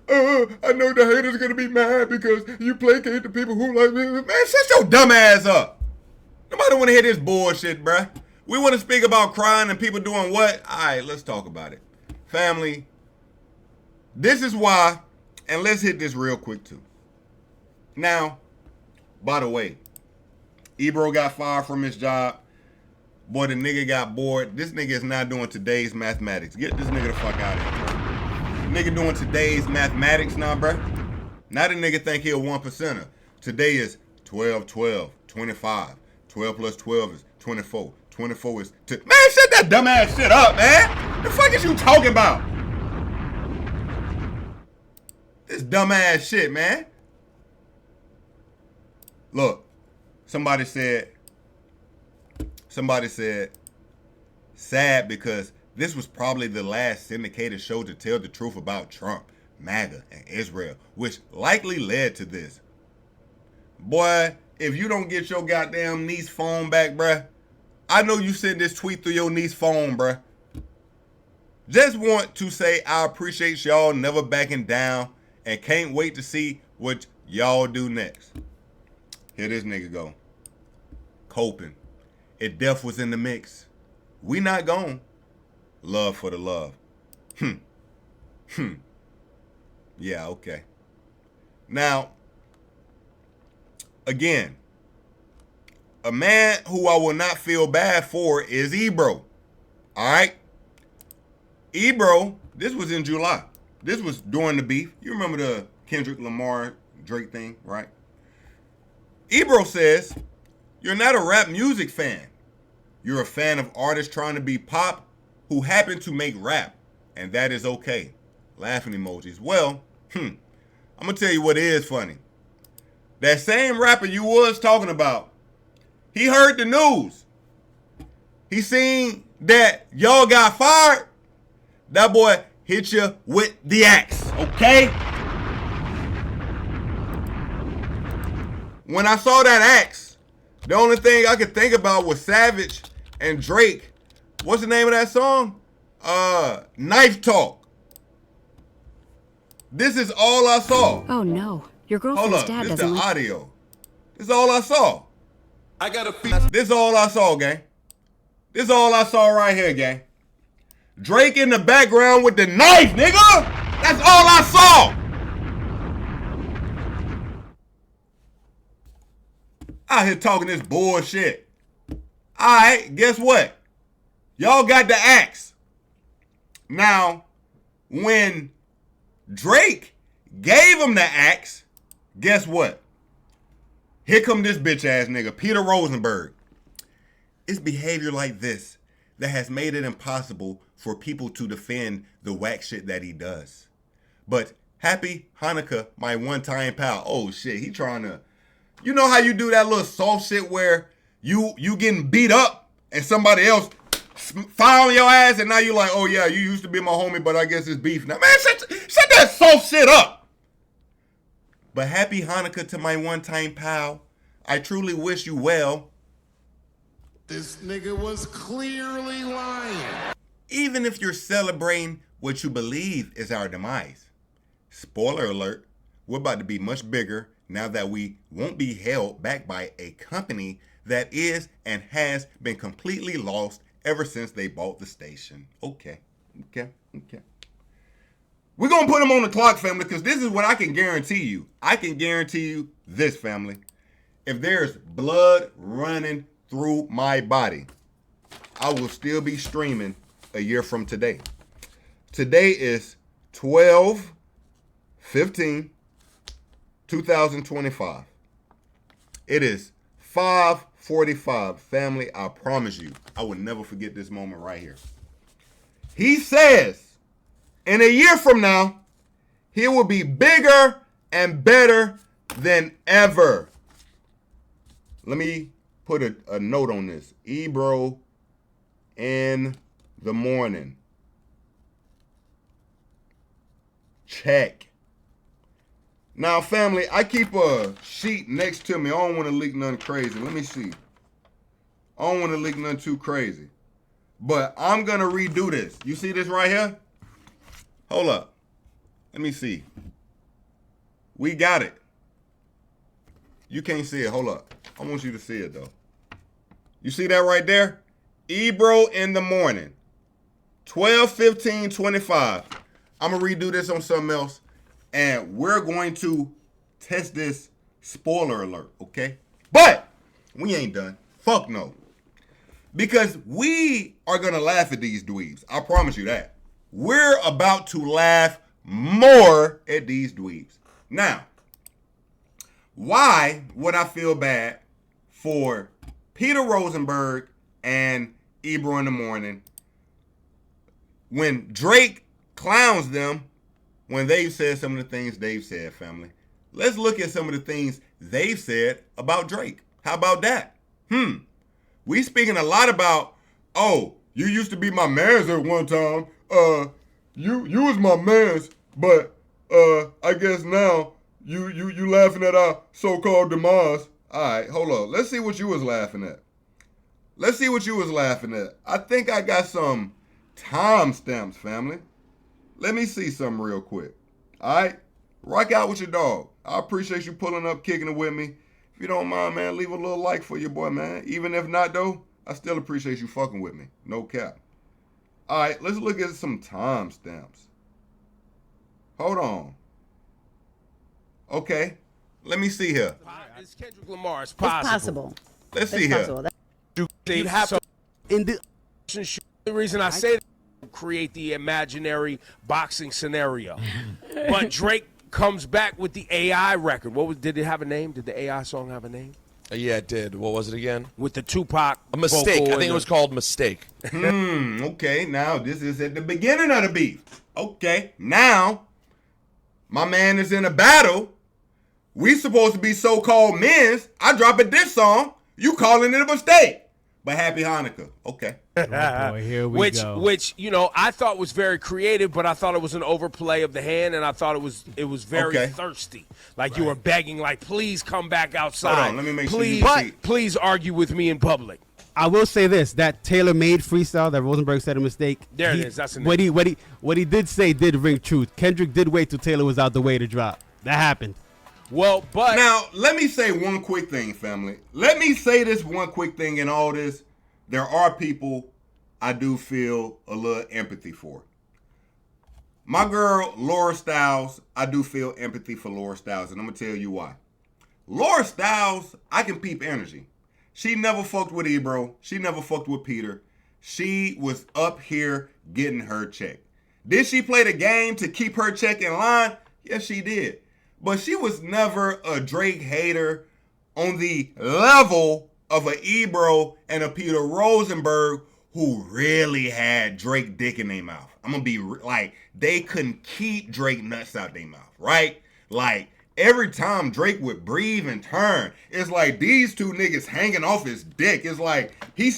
Speaker 1: I know the haters gonna be mad because you placate the people who like me. Man, shut your dumb ass up. Nobody want to hear this bullshit, bruh. We want to speak about crying and people doing what? All right, let's talk about it. Family, this is why, and let's hit this real quick too. Now, by the way, Ebro got fired from his job. Boy, the nigga got bored. This nigga is not doing today's mathematics. Get this nigga the fuck out of here, bro. Nigga doing today's mathematics now, bro. Now the nigga think he a 1%er. Today is 12, 12, 25. 12 plus 12 is 24. 24 is... Man, shut that dumb ass shit up, man. The fuck is you talking about? This dumb ass shit, man. Look, somebody said, sad because this was probably the last syndicated show to tell the truth about Trump, MAGA, and Israel, which likely led to this. Boy, if you don't get your goddamn niece phone back, bruh, I know you sent this tweet through your niece phone, bruh. Just want to say I appreciate y'all never backing down and can't wait to see what y'all do next. Here this nigga go. Coping. If death was in the mix, we not gone. Love for the love. Yeah, okay. Now, again, a man who I will not feel bad for is Ebro. All right? Ebro, this was in July. This was during the beef. You remember the Kendrick Lamar Drake thing, right? Ebro says, you're not a rap music fan. You're a fan of artists trying to be pop who happen to make rap, and that is okay. Laughing emojis. Well, I'm going to tell you what is funny. That same rapper you was talking about, he heard the news. He seen that y'all got fired. That boy hit you with the axe, okay? When I saw that axe, the only thing I could think about was Savage and Drake. What's the name of that song? Knife Talk. This is all I saw.
Speaker 12: Oh no, your girlfriend's dad
Speaker 1: This
Speaker 12: doesn't
Speaker 1: the
Speaker 12: like...
Speaker 1: audio. This is all I saw.
Speaker 3: I got a
Speaker 1: This is all I saw, gang. This is all I saw right here, gang. Drake in the background with the knife, nigga. That's all I saw. Out here talking this bullshit. All right, guess what? Y'all got the axe. Now, when Drake gave him the axe, guess what? Here come this bitch ass nigga, Peter Rosenberg. It's behavior like this that has made it impossible for people to defend the whack shit that he does. But happy Hanukkah, my one-time pal. Oh shit, he trying to... You know how you do that little soft shit where you getting beat up and somebody else fire on your ass and now you like, oh yeah, you used to be my homie, but I guess it's beef now. Man, shut that soft shit up. But happy Hanukkah to my one-time pal. I truly wish you well.
Speaker 6: This nigga was clearly lying.
Speaker 1: Even if you're celebrating what you believe is our demise. Spoiler alert, we're about to be much bigger now that we won't be held back by a company that is and has been completely lost ever since they bought the station. Okay. We're going to put them on the clock, family, because this is what I can guarantee you. I can guarantee you this, family. If there's blood running through my body, I will still be streaming a year from today. Today is 12/15/2025. It is 5:45. Family, I promise you, I will never forget this moment right here. He says, in a year from now, he will be bigger and better than ever. Let me put a note on this. Ebro in the morning. Check. Now, family, I keep a sheet next to me. I don't want to leak nothing crazy. Let me see. I don't want to leak nothing too crazy. But I'm going to redo this. You see this right here? Hold up. Let me see. We got it. You can't see it. Hold up. I want you to see it, though. You see that right there? Ebro in the morning. 12/15/25. I'm going to redo this on something else. And we're going to test this, spoiler alert, okay? But we ain't done. Fuck no. Because we are going to laugh at these dweebs. I promise you that. We're about to laugh more at these dweebs. Now, why would I feel bad for Peter Rosenberg and Ebro in the morning when Drake clowns them when they've said some of the things they've said, family? Let's look at some of the things they've said about Drake. How about that? We speaking a lot about, oh, you used to be my mans at one time. You was my mans, but I guess now you laughing at our so-called demise. All right, hold on. Let's see what you was laughing at. I think I got some timestamps, family. Let me see something real quick. All right? Rock out with your dog. I appreciate you pulling up, kicking it with me. If you don't mind, man, leave a little like for your boy, man. Even if not, though, I still appreciate you fucking with me. No cap. All right, let's look at some timestamps. Hold on. Okay. Let me see here.
Speaker 2: It's Kendrick Lamar. It's
Speaker 13: It's possible.
Speaker 1: Let's see here.
Speaker 2: You'd have to. The reason I say that, create the imaginary boxing scenario. But Drake comes back with the AI record. Did it have a name? Did the AI song have a name?
Speaker 11: Yeah, it did. What was it again?
Speaker 2: With the Tupac.
Speaker 11: A Mistake. I think it was called Mistake.
Speaker 1: Okay, now this is at the beginning of the beef. Okay, now my man is in a battle. We supposed to be so-called men's. I drop a diss song. You calling it a mistake. But happy Hanukkah. Okay.
Speaker 14: Oh boy, here we go.
Speaker 2: Which, I thought was very creative, but I thought it was an overplay of the hand, and I thought it was very thirsty. Like you were begging, like, please come back outside.
Speaker 1: Hold on, let me make sure
Speaker 2: you see. Please argue with me in public.
Speaker 14: I will say this: that tailor-made freestyle that Rosenberg said a mistake.
Speaker 2: There it is. That's a
Speaker 14: what he did say did ring truth. Kendrick did wait till Taylor was out the way to drop. That happened.
Speaker 2: Well, but
Speaker 1: now let me say one quick thing, family. Let me say this one quick thing in all this. There are people I do feel a little empathy for. My girl, Laura Styles, I do feel empathy for Laura Styles, and I'm going to tell you why. Laura Styles, I can peep energy. She never fucked with Ebro. She never fucked with Peter. She was up here getting her check. Did she play the game to keep her check in line? Yes, she did. But she was never a Drake hater on the level of a Ebro and a Peter Rosenberg who really had Drake dick in their mouth. I'm going to be like, they couldn't keep Drake nuts out their mouth, right? Like, every time Drake would breathe and turn, it's like these two niggas hanging off his dick. It's like, he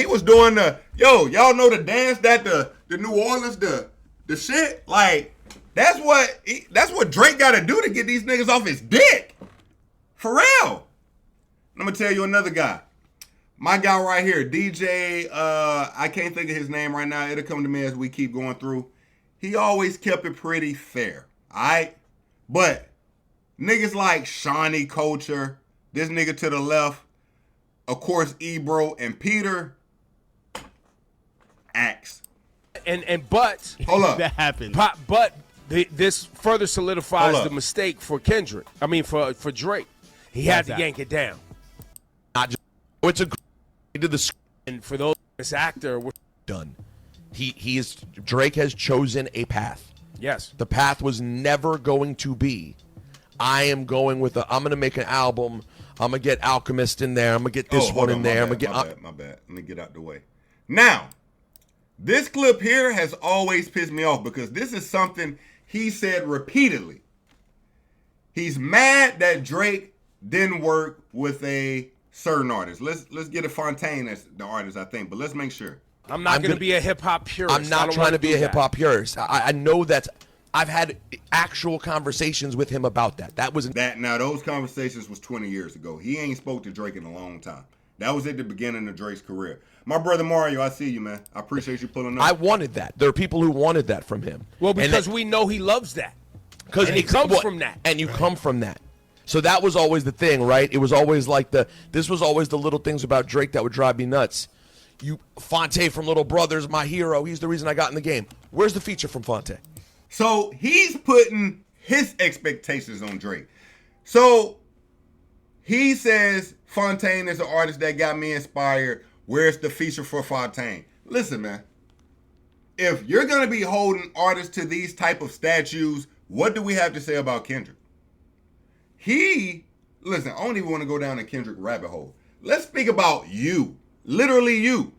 Speaker 1: was doing y'all know the dance that the New Orleans, the shit? Like, that's what Drake got to do to get these niggas off his dick. For real. I'm going to tell you another guy. My guy right here, DJ, I can't think of his name right now. It'll come to me as we keep going through. He always kept it pretty fair, all right? But niggas like Shawnee Culture, this nigga to the left, of course, Ebro and Peter, axe.
Speaker 2: But
Speaker 1: hold up,
Speaker 14: that happened.
Speaker 2: But this further solidifies the mistake for Kendrick. I mean, for Drake, he had to yank it down.
Speaker 11: Not just, it's a. He did the.
Speaker 2: And for those, this actor, we're
Speaker 11: done. Drake has chosen a path.
Speaker 2: Yes.
Speaker 11: The path was never going to be, I'm going to make an album. I'm going to get Alchemist in there. I'm going to get this one in there.
Speaker 1: My bad. Let me get out the way. Now, this clip here has always pissed me off because this is something he said repeatedly. He's mad that Drake didn't work with a certain artist. Let's get a Fontaine as the artist, I think, but let's make sure.
Speaker 2: I'm not going to be a hip-hop purist.
Speaker 11: I'm not trying to be a hip-hop purist. I know that I've had actual conversations with him about that. That was
Speaker 1: that. Now, those conversations was 20 years ago. He ain't spoke to Drake in a long time. That was at the beginning of Drake's career. My brother Mario, I see you, man. I appreciate you pulling up.
Speaker 11: I wanted that. There are people who wanted that from him.
Speaker 2: Well, because we know he loves that.
Speaker 11: Because
Speaker 2: he comes from that.
Speaker 11: And you come from that. So that was always the thing, right? It was always like this was always the little things about Drake that would drive me nuts. Fonte from Little Brothers, my hero. He's the reason I got in the game. Where's the feature from Fonte?
Speaker 1: So he's putting his expectations on Drake. So he says Fontaine is the artist that got me inspired. Where's the feature for Fontaine? Listen, man. If you're going to be holding artists to these type of statues, what do we have to say about Kendrick? Listen, I don't even want to go down a Kendrick rabbit hole. Let's speak about you. Literally you.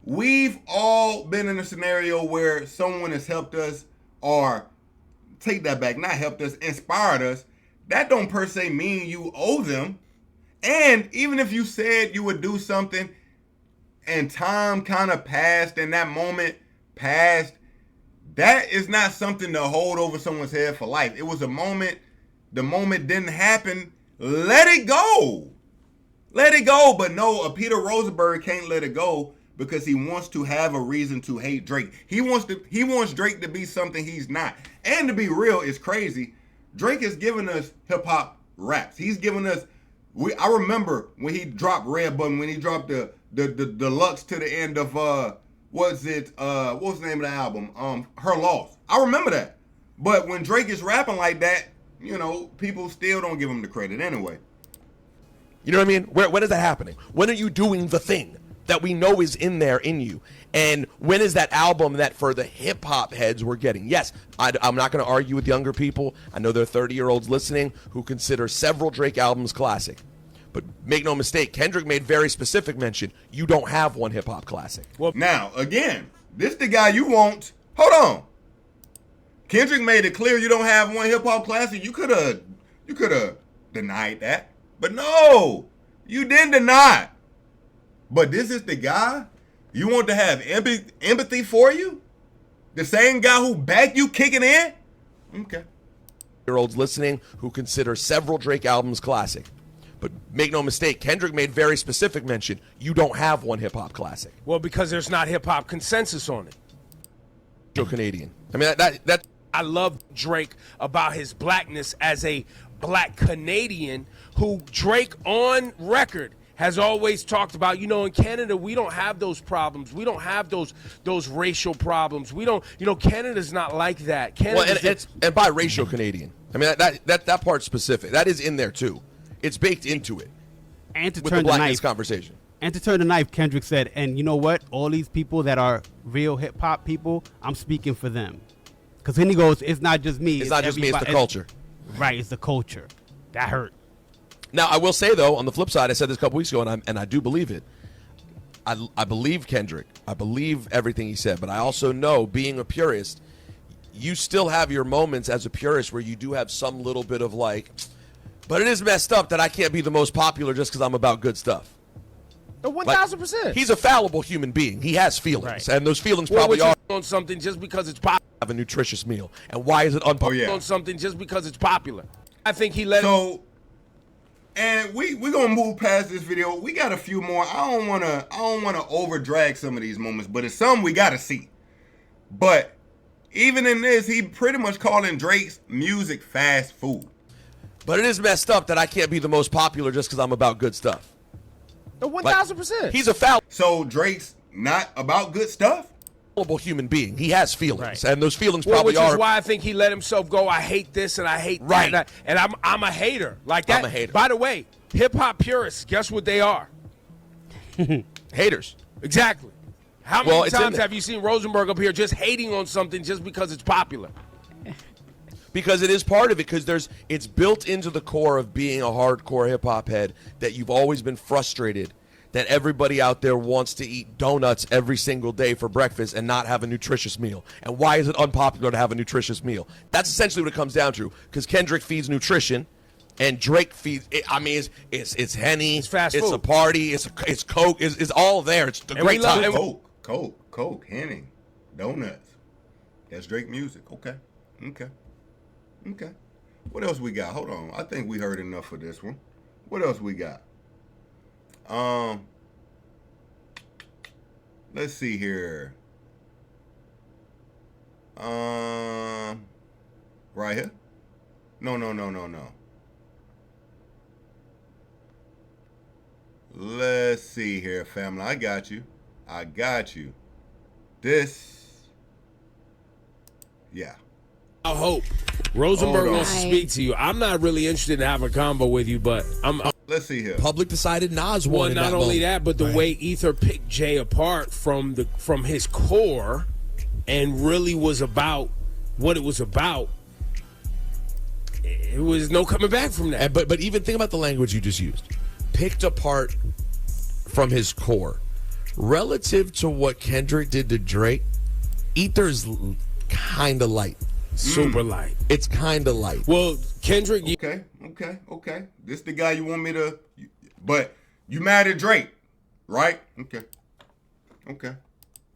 Speaker 1: We've all been in a scenario where someone has helped us, or take that back, not helped us, inspired us. That don't per se mean you owe them. And even if you said you would do something and time kind of passed and that moment passed, that is not something to hold over someone's head for life. It was a moment. The moment didn't happen. Let it go. Let it go. But no, a Peter Rosenberg can't let it go because he wants to have a reason to hate Drake. He wants Drake to be something he's not. And to be real, it's crazy. Drake has given us hip hop raps. He's given us. I remember when he dropped Red Button, when he dropped the deluxe to the end of what was the name of the album? Her Loss. I remember that. But when Drake is rapping like that, people still don't give him the credit anyway.
Speaker 11: You know what I mean? When is that happening? When are you doing the thing that we know is in there in you? And when is that album that for the hip-hop heads we're getting? Yes, I'm not going to argue with younger people. I know there are 30-year-olds listening who consider several Drake albums classic. But make no mistake, Kendrick made very specific mention, you don't have one hip-hop classic.
Speaker 1: Well, now, again, this the guy you want. Hold on. Kendrick made it clear you don't have one hip-hop classic. You could have denied that. But no, you didn't deny. But this is the guy you want to have empathy for you? The same guy who backed you kicking in? Okay.
Speaker 11: Year-olds listening who consider several Drake albums classic. But make no mistake, Kendrick made very specific mention, you don't have one hip-hop classic.
Speaker 2: Well, because there's not hip-hop consensus on it.
Speaker 11: Canadian. I mean, that
Speaker 2: I love Drake about his blackness as a black Canadian who Drake on record has always talked about, in Canada, we don't have those problems. We don't have those racial problems. We don't, Canada's not like that. Canada's
Speaker 11: and by racial Canadian. I mean, that part's specific. That is in there, too. It's baked into it.
Speaker 14: And to
Speaker 11: with
Speaker 14: turn
Speaker 11: the blackness
Speaker 14: knife
Speaker 11: conversation.
Speaker 14: And to turn the knife, Kendrick said, and you know what? All these people that are real hip-hop people, I'm speaking for them. Because then he goes, it's not just me.
Speaker 11: It's not just me, it's the culture.
Speaker 14: Right, it's the culture. That hurt.
Speaker 11: Now, I will say, though, on the flip side, I said this a couple weeks ago, and I do believe it. I believe Kendrick. I believe everything he said. But I also know, being a purist, you still have your moments as a purist where you do have some little bit of like, but it is messed up that I can't be the most popular just because I'm about good stuff.
Speaker 2: 1,000%.
Speaker 11: He's a fallible human being. He has feelings, and those feelings probably are
Speaker 2: on something just because it's popular.
Speaker 11: Have a nutritious meal, and why is it unpopular?
Speaker 2: On something just because it's popular. I think he let.
Speaker 1: So, And we gonna move past this video. We got a few more. I don't wanna over drag some of these moments, but it's some we gotta see. But even in this, he pretty much calling Drake's music fast food.
Speaker 11: But it is messed up that I can't be the most popular just because I'm about good stuff.
Speaker 2: 1,000%.
Speaker 11: He's a fallible.
Speaker 1: So Drake's not about good stuff?
Speaker 11: Human being. He has feelings, and those feelings
Speaker 2: Well,
Speaker 11: probably
Speaker 2: which
Speaker 11: are.
Speaker 2: is why I think he let himself go. I hate this and I hate that. And I'm a hater. Like that.
Speaker 11: I'm a hater.
Speaker 2: By the way, hip hop purists, guess what they are?
Speaker 11: Haters.
Speaker 2: Exactly. How many times have you seen Rosenberg up here just hating on something just because it's popular?
Speaker 11: Because it is part of it, because it's built into the core of being a hardcore hip hop head that you've always been frustrated that everybody out there wants to eat donuts every single day for breakfast and not have a nutritious meal. And why is it unpopular to have a nutritious meal? That's essentially what it comes down to. Because Kendrick feeds nutrition, and Drake feeds. It's Henny.
Speaker 2: It's fast
Speaker 11: food. It's a party. It's Coke. It's all there. It's the great time.
Speaker 1: Coke, Henny, donuts. That's Drake music. Okay. What else we got? Hold on. I think we heard enough for this one. What else we got? Let's see here. Right here? No. Let's see here, family. I got you. This. Yeah.
Speaker 2: I hope Rosenberg wants to speak to you. I'm not really interested in having a combo with you, but I'm
Speaker 1: let's see here.
Speaker 11: Public decided Nas won.
Speaker 2: Well, not only that, but the way Ether picked Jay apart from his core, and really was about what it was about. It was no coming back from that.
Speaker 11: But even think about the language you just used. Picked apart from his core. Relative to what Kendrick did to Drake, Ether's kind of light.
Speaker 2: Super light.
Speaker 11: It's kind of light.
Speaker 2: Well, Kendrick.
Speaker 1: Okay. This the guy you want me to. But you mad at Drake, right? Okay.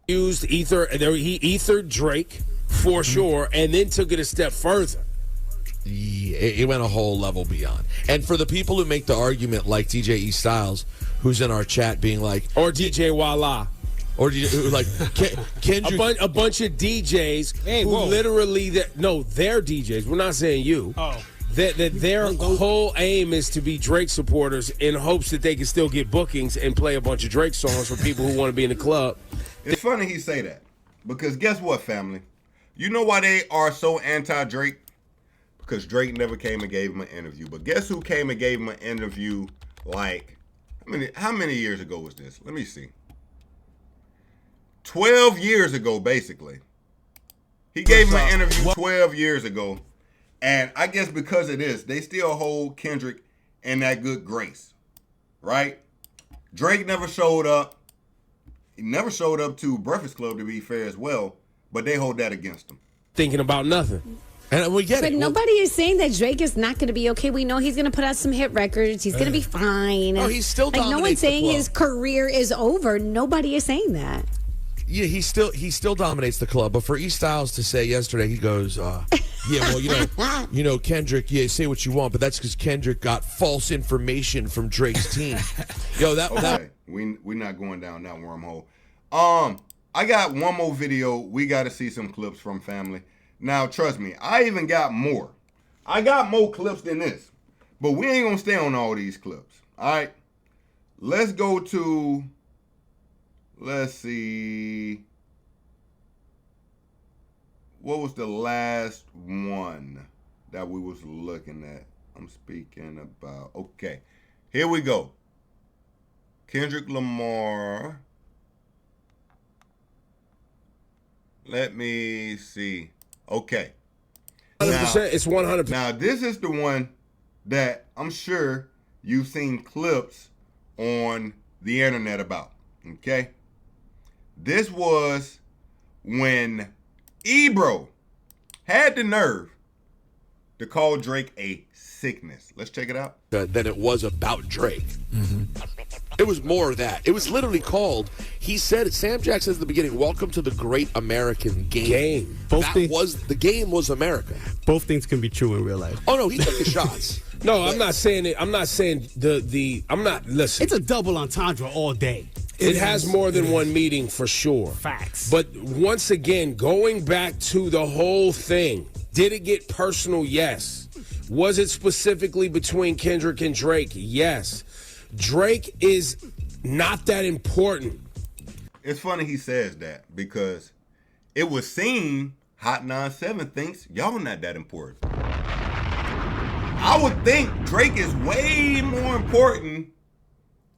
Speaker 2: Used Ether. He ethered Drake for sure, and then took it a step further.
Speaker 11: Yeah, it went a whole level beyond. And for the people who make the argument, like DJ E Styles, who's in our chat, being like,
Speaker 2: or DJ Walla.
Speaker 11: Or like Kendrick,
Speaker 2: a bunch of DJs who literally they're DJs. We're not saying you.
Speaker 14: Oh,
Speaker 2: that their whole aim is to be Drake supporters in hopes that they can still get bookings and play a bunch of Drake songs for people who want to be in the club.
Speaker 1: It's funny he say that because guess what, family? You know why they are so anti-Drake? Because Drake never came and gave him an interview. But guess who came and gave him an interview? Like, how many years ago was this? Let me see. 12 years ago, basically. He gave him an interview 12 years ago. And I guess because of this, they still hold Kendrick in that good grace. Right? Drake never showed up. He never showed up to Breakfast Club, to be fair, as well. But they hold that against him.
Speaker 2: Thinking about nothing.
Speaker 11: And we get
Speaker 12: it. But nobody is saying that Drake is not going to be okay. We know he's going to put out some hit records. He's going to be fine.
Speaker 11: Oh, he's still
Speaker 12: like no one's saying his career is over. Nobody is saying that.
Speaker 11: Yeah, he still dominates the club. But for E Styles to say yesterday, he goes, yeah, well, you know, Kendrick, yeah, say what you want, but that's because Kendrick got false information from Drake's team. Yo,
Speaker 1: we're not going down that wormhole. I got one more video. We got to see some clips from, family. Now, trust me, I even got more. I got more clips than this, but we ain't gonna stay on all these clips. All right, let's go to. Let's see. What was the last one that we was looking at? I'm speaking about. Okay, here we go. Kendrick Lamar. Let me see. Okay.
Speaker 2: 100%. It's 100%.
Speaker 1: Now, this is the one that I'm sure you've seen clips on the internet about. Okay. This was when Ebro had the nerve to call Drake a sickness. Let's check it out.
Speaker 11: Than it was about Drake. Mm-hmm. It was more of that. It was literally called, he said, Sam Jack says at the beginning, welcome to the great American game.
Speaker 14: The game was
Speaker 11: America.
Speaker 14: Both things can be true in real life.
Speaker 11: Oh, no, he took his shots.
Speaker 13: No, I'm not saying it. I'm not saying I'm not. Listen.
Speaker 14: It's a double entendre all day.
Speaker 13: It has more than one meaning for sure.
Speaker 14: Facts.
Speaker 13: But once again, going back to the whole thing, did it get personal? Yes. Was it specifically between Kendrick and Drake? Yes. Drake is not that important.
Speaker 1: It's funny he says that because it would seem Hot 97 thinks y'all not that important. I would think Drake is way more important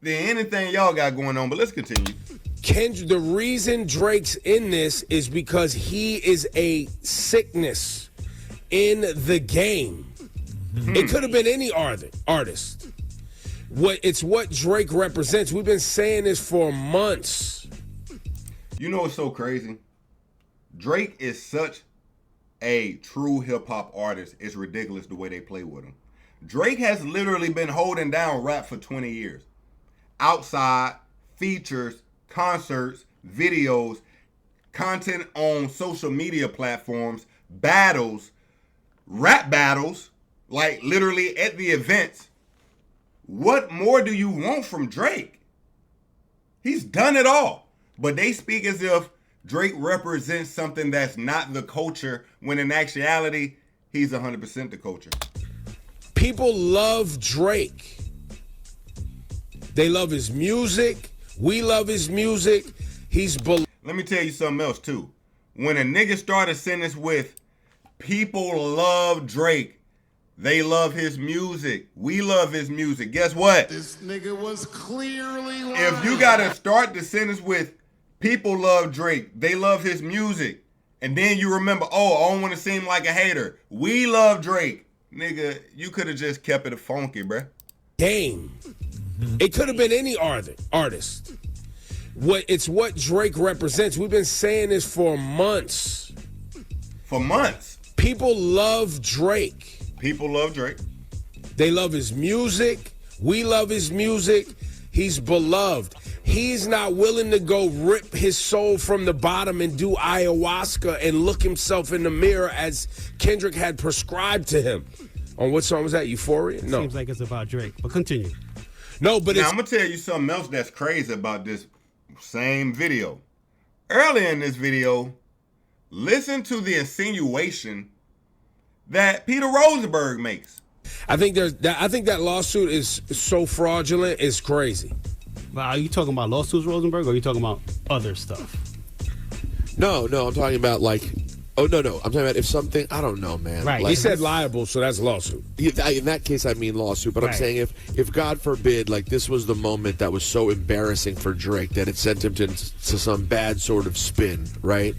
Speaker 1: than anything y'all got going on, but let's continue.
Speaker 13: Kendrick, the reason Drake's in this is because he is a sickness in the game. It could have been any artist. It's what Drake represents. We've been saying this for months.
Speaker 1: You know what's so crazy? Drake is such a true hip-hop artist. It's ridiculous the way they play with him. Drake has literally been holding down rap for 20 years. Outside, features, concerts, videos, content on social media platforms, battles, rap battles, like literally at the events. What more do you want from Drake? He's done it all. But they speak as if Drake represents something that's not the culture, when in actuality, he's 100% the culture.
Speaker 13: People love Drake. They love his music. We love his music. Let
Speaker 1: me tell you something else, too. When a nigga start a sentence with, people love Drake, they love his music, we love his music, guess what?
Speaker 6: This nigga was clearly lying.
Speaker 1: If you gotta start the sentence with, people love Drake, they love his music, and then you remember, oh, I don't want to seem like a hater, we love Drake, nigga, you could have just kept it funky, bruh.
Speaker 13: Game. It could have been any artist. It's what Drake represents. We've been saying this for months.
Speaker 1: For months.
Speaker 13: People love Drake.
Speaker 1: People love Drake.
Speaker 13: They love his music. We love his music. He's beloved. He's not willing to go rip his soul from the bottom and do ayahuasca and look himself in the mirror as Kendrick had prescribed to him. On what song was that? Euphoria? No.
Speaker 14: Seems like it's about Drake, but continue.
Speaker 13: No, but
Speaker 1: now, I'm going to tell you something else that's crazy about this same video. Earlier in this video, listen to the insinuation that Peter Rosenberg makes.
Speaker 13: I think that lawsuit is so fraudulent, it's crazy.
Speaker 14: Well, are you talking about lawsuits, Rosenberg, or are you talking about other stuff?
Speaker 11: No, I'm talking about like, oh, no, I'm talking about if something, I don't know, man.
Speaker 13: Right,
Speaker 11: like,
Speaker 13: he said liable, so that's lawsuit.
Speaker 11: In that case, I mean lawsuit, but I'm saying if God forbid, like this was the moment that was so embarrassing for Drake that it sent him to some bad sort of spin, right?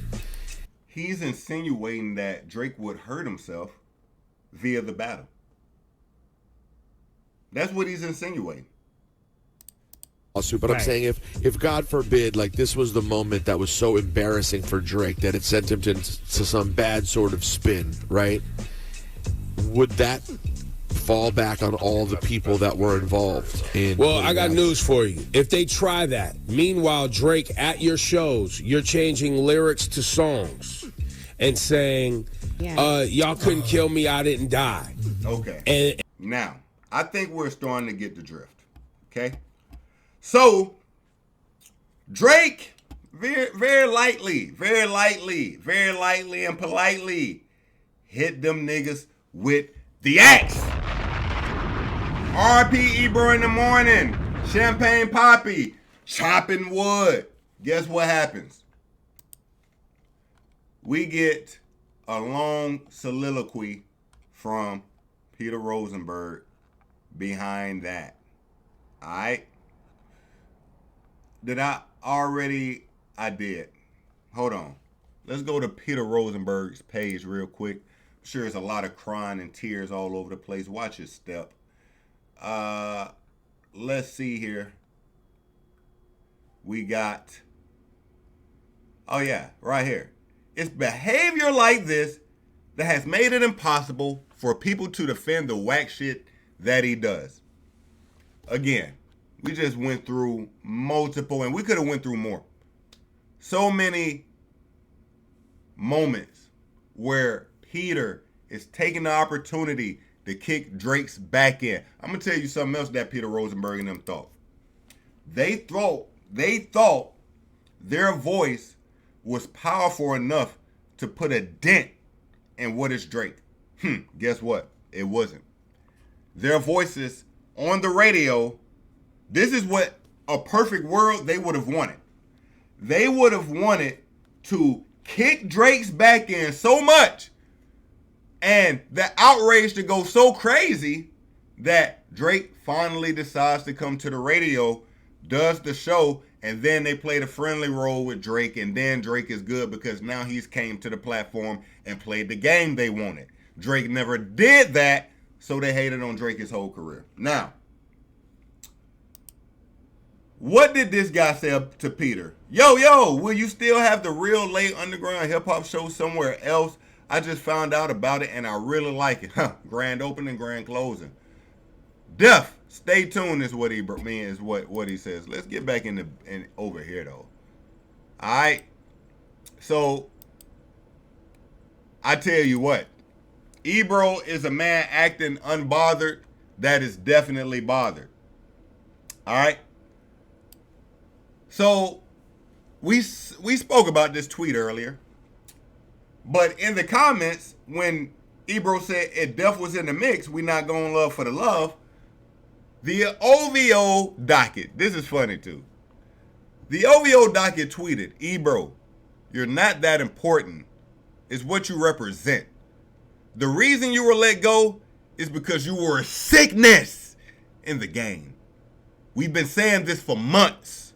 Speaker 1: He's insinuating that Drake would hurt himself via the battle. That's what he's insinuating.
Speaker 11: Lawsuit, but I'm saying if God forbid, like this was the moment that was so embarrassing for Drake that it sent him to some bad sort of spin, right? Would that fall back on all the people that were involved in?
Speaker 13: Well, I got news for you. If they try that, meanwhile, Drake, at your shows, you're changing lyrics to songs and saying, y'all couldn't kill me, I didn't die.
Speaker 1: Okay.
Speaker 13: And
Speaker 1: now, I think we're starting to get the drift. Okay? So, Drake, very lightly and politely hit them niggas with the axe. R.P. Ebro in the morning. Champagne Poppy. Chopping wood. Guess what happens? We get a long soliloquy from Peter Rosenberg behind that. All right? I did. Hold on. Let's go to Peter Rosenberg's page real quick. I'm sure there's a lot of crying and tears all over the place. Watch his step. Let's see here. We got, oh yeah, right here. It's behavior like this that has made it impossible for people to defend the whack shit that he does. Again, we just went through multiple, and we could have went through more. So many moments where Peter is taking the opportunity to kick Drake's back in. I'm gonna tell you something else that Peter Rosenberg and them thought. They thought their voice was powerful enough to put a dent in what is Drake. Guess what? It wasn't. Their voices on the radio, this is what a perfect world they would have wanted. They would have wanted to kick Drake's back in so much and the outrage to go so crazy that Drake finally decides to come to the radio, does the show, and then they played a friendly role with Drake, and then Drake is good because now he's came to the platform and played the game they wanted. Drake never did that, so they hated on Drake his whole career. Now, what did this guy say to Peter? Yo, will you still have the real late underground hip-hop show somewhere else? I just found out about it, and I really like it. Grand opening, grand closing. Def, stay tuned is what he means, what he says. Let's get back in over here, though. All right. So, I tell you what. Ebro is a man acting unbothered that is definitely bothered. All right. So, we spoke about this tweet earlier. But in the comments, when Ebro said if Def was in the mix, we not going love for the love, the OVO docket, this is funny too. The OVO docket tweeted, Ebro, you're not that important. It's what you represent. The reason you were let go is because you were a sickness in the game. We've been saying this for months.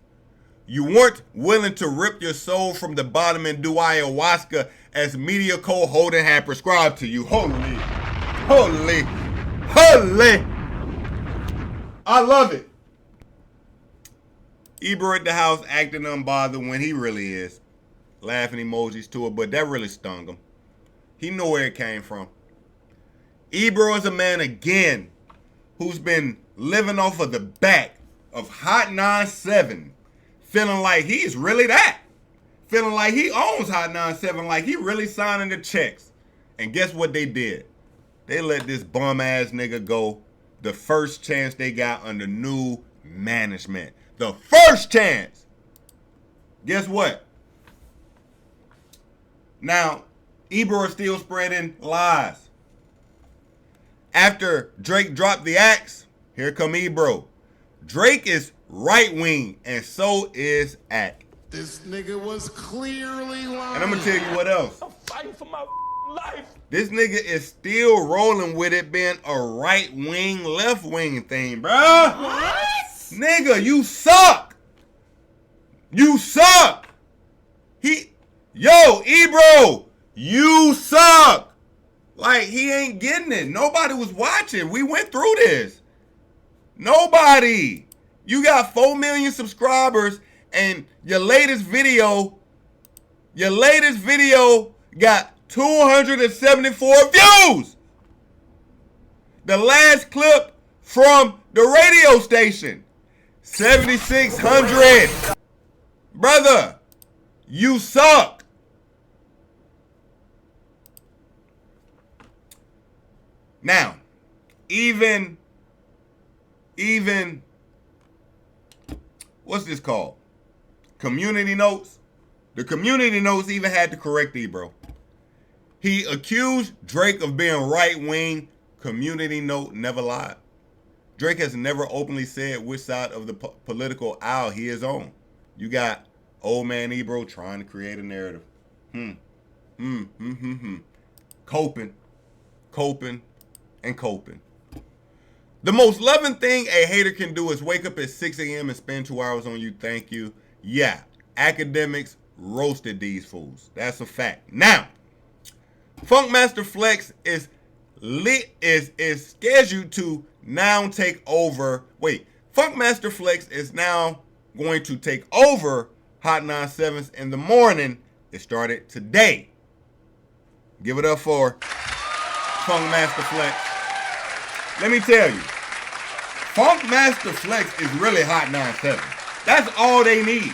Speaker 1: You weren't willing to rip your soul from the bottom and do ayahuasca as Media Cole Holden had prescribed to you. Holy. I love it. Ebro at the house acting unbothered when he really is. Laughing emojis to it, but that really stung him. He knew where it came from. Ebro is a man again who's been living off of the back of Hot 97, feeling like he's really that. Feeling like he owns Hot 97, like he really signing the checks. And guess what they did? They let this bum-ass nigga go the first chance they got under new management. The first chance. Guess what? Now, Ebro is still spreading lies. After Drake dropped the axe, here come Ebro. Drake is right-wing, and so is Ack.
Speaker 6: This nigga was clearly lying.
Speaker 1: And I'm gonna tell you what else.
Speaker 9: I'm fighting for my life.
Speaker 1: This nigga is still rolling with it being a right-wing, left-wing thing, bruh.
Speaker 9: What?
Speaker 1: Nigga, you suck. You suck. Yo, Ebro, you suck. Like, he ain't getting it. Nobody was watching. We went through this. Nobody. You got 4 million subscribers, and your latest video got 274 views. The last clip from the radio station, 7,600. Brother, you suck. Now, even, what's this called? Community notes. The community notes even had to correct Ebro. He accused Drake of being right-wing. Community note never lied. Drake has never openly said which side of the political aisle he is on. You got old man Ebro trying to create a narrative. Coping. The most loving thing a hater can do is wake up at 6 a.m. and spend 2 hours on you. Thank you. Yeah, academics roasted these fools. That's a fact. Now, Funkmaster Flex is scheduled to now take over. Wait, Funkmaster Flex is now going to take over Hot 97s in the morning. It started today. Give it up for Funkmaster Flex. Let me tell you, Funkmaster Flex is really Hot 97. That's all they need.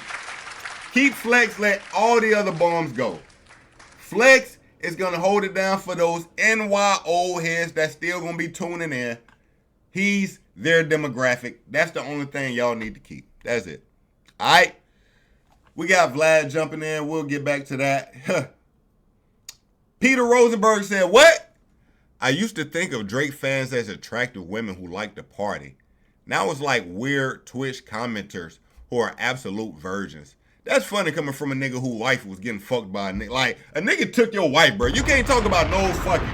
Speaker 1: Keep Flex, let all the other bombs go. Flex It's going to hold it down for those NY old heads that's still going to be tuning in. He's their demographic. That's the only thing y'all need to keep. That's it. All right. We got Vlad jumping in. We'll get back to that. Peter Rosenberg said, what? I used to think of Drake fans as attractive women who like to party. Now it's like weird Twitch commenters who are absolute virgins. That's funny coming from a nigga whose wife was getting fucked by a nigga. Like, a nigga took your wife, bro. You can't talk about no fucking.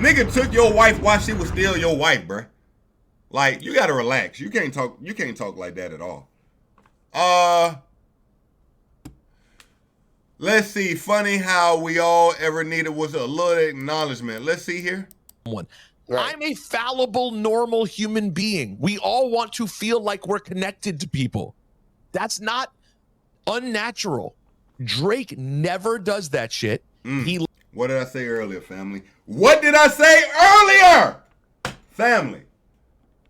Speaker 1: Nigga took your wife while she was still your wife, bro. Like, you gotta relax. You can't talk like that at all. Let's see. Funny how we all ever needed was a little acknowledgement. Let's see here.
Speaker 11: I'm a fallible, normal human being. We all want to feel like we're connected to people. That's not unnatural. Drake never does that shit.
Speaker 1: What did I say earlier, family? What did I say earlier? Family.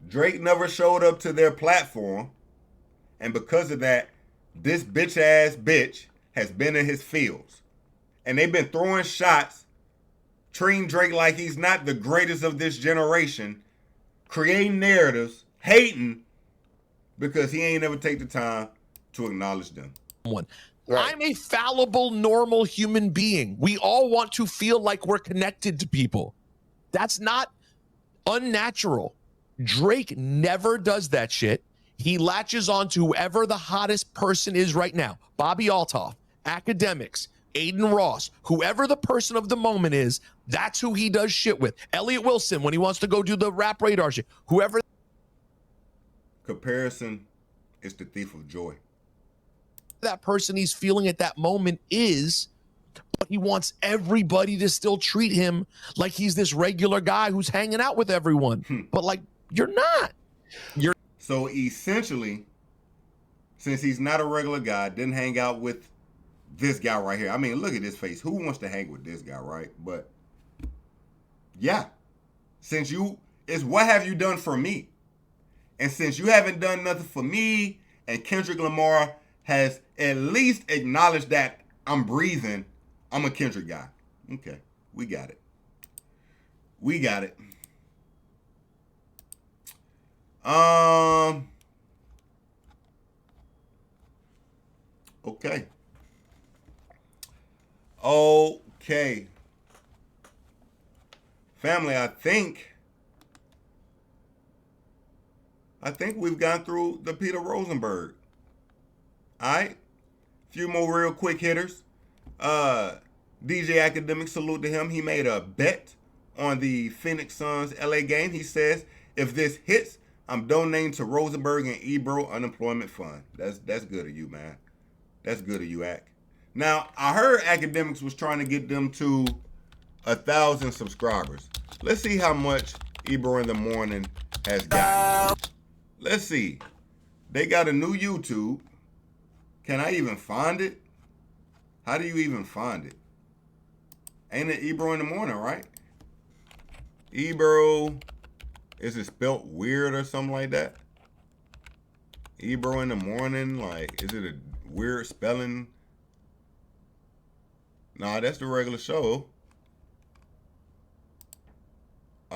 Speaker 1: Drake never showed up to their platform. And because of that, this bitch-ass bitch has been in his fields. And they've been throwing shots, treating Drake like he's not the greatest of this generation, creating narratives, hating, because he ain't ever take the time to acknowledge them.
Speaker 11: I'm a fallible, normal human being. We all want to feel like we're connected to people. That's not unnatural. Drake never does that shit. He latches on to whoever the hottest person is right now. Bobby Altoff, Academics, Aiden Ross, whoever the person of the moment is, that's who he does shit with. Elliot Wilson, when he wants to go do the rap radar shit, whoever.
Speaker 1: Comparison is the thief of joy.
Speaker 11: That person he's feeling at that moment is, but he wants everybody to still treat him like he's this regular guy who's hanging out with everyone. But like, you're not.
Speaker 1: So essentially, since he's not a regular guy, didn't hang out with this guy right here. I mean, look at his face. Who wants to hang with this guy, right? But yeah, since it's what have you done for me? And since you haven't done nothing for me, and Kendrick Lamar has at least acknowledged that I'm breathing, I'm a Kendrick guy. Okay, we got it. We got it. Okay. Okay. Family, I think we've gone through the Peter Rosenberg. All right. Few more real quick hitters. DJ Academic, salute to him. He made a bet on the Phoenix Suns LA game. He says, if this hits, I'm donating to Rosenberg and Ebro Unemployment Fund. That's good of you, man. That's good of you, Ac. Now, I heard Academics was trying to get them to 1,000 subscribers. Let's see how much Ebro in the Morning has got. Let's see. They got a new YouTube. Can I even find it? How do you even find it? Ain't it Ebro in the Morning, right? Ebro, is it spelt weird or something like that? Ebro in the Morning, like, is it a weird spelling? Nah, that's the regular show.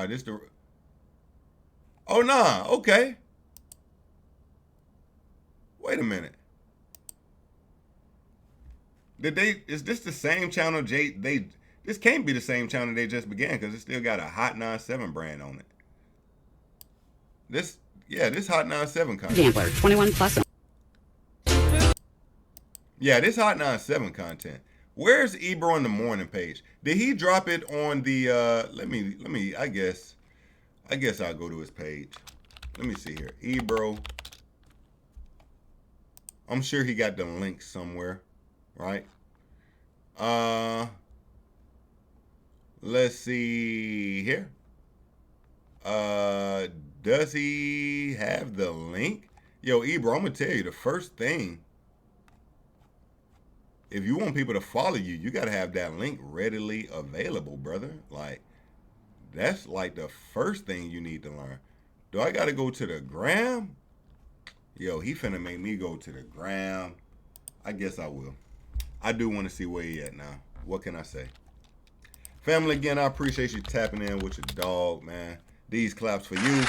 Speaker 1: This the. Oh nah, okay. Wait a minute. Is this the same channel this can't be the same channel they just began, because it still got a Hot 97 brand on it. This Hot 97 content.
Speaker 12: Gambler, 21 plus.
Speaker 1: Yeah, this Hot 97 content. Where's Ebro in the Morning page? Did he drop it on the let me I guess I'll go to his page. Let me see here. Ebro. I'm sure he got the link somewhere, right? Let's see here. Does he have the link? Yo, Ebro, I'm gonna tell you the first thing. If you want people to follow you, you gotta have that link readily available, brother. Like, that's like the first thing you need to learn. Do I gotta go to the gram? Yo, he finna make me go to the gram. I guess I will. I do want to see where he at now. What can I say? Family, again, I appreciate you tapping in with your dog, man. These claps for you.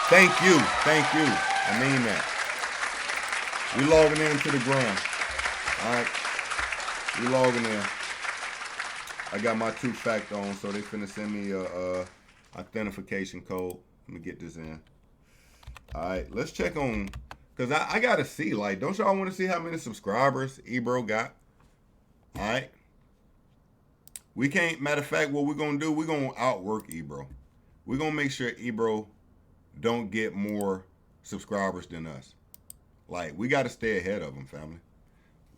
Speaker 1: Thank you. Thank you. I mean that. We logging into the ground. All right. We logging in. I got my 2-factor on, so they finna send me a authentication code. Let me get this in. All right. Let's check on, because I got to see, like, don't y'all want to see how many subscribers Ebro got? All right. We can't, matter of fact, what we're going to do, we're going to outwork Ebro. We're going to make sure Ebro don't get more subscribers than us. Like, we got to stay ahead of them, family.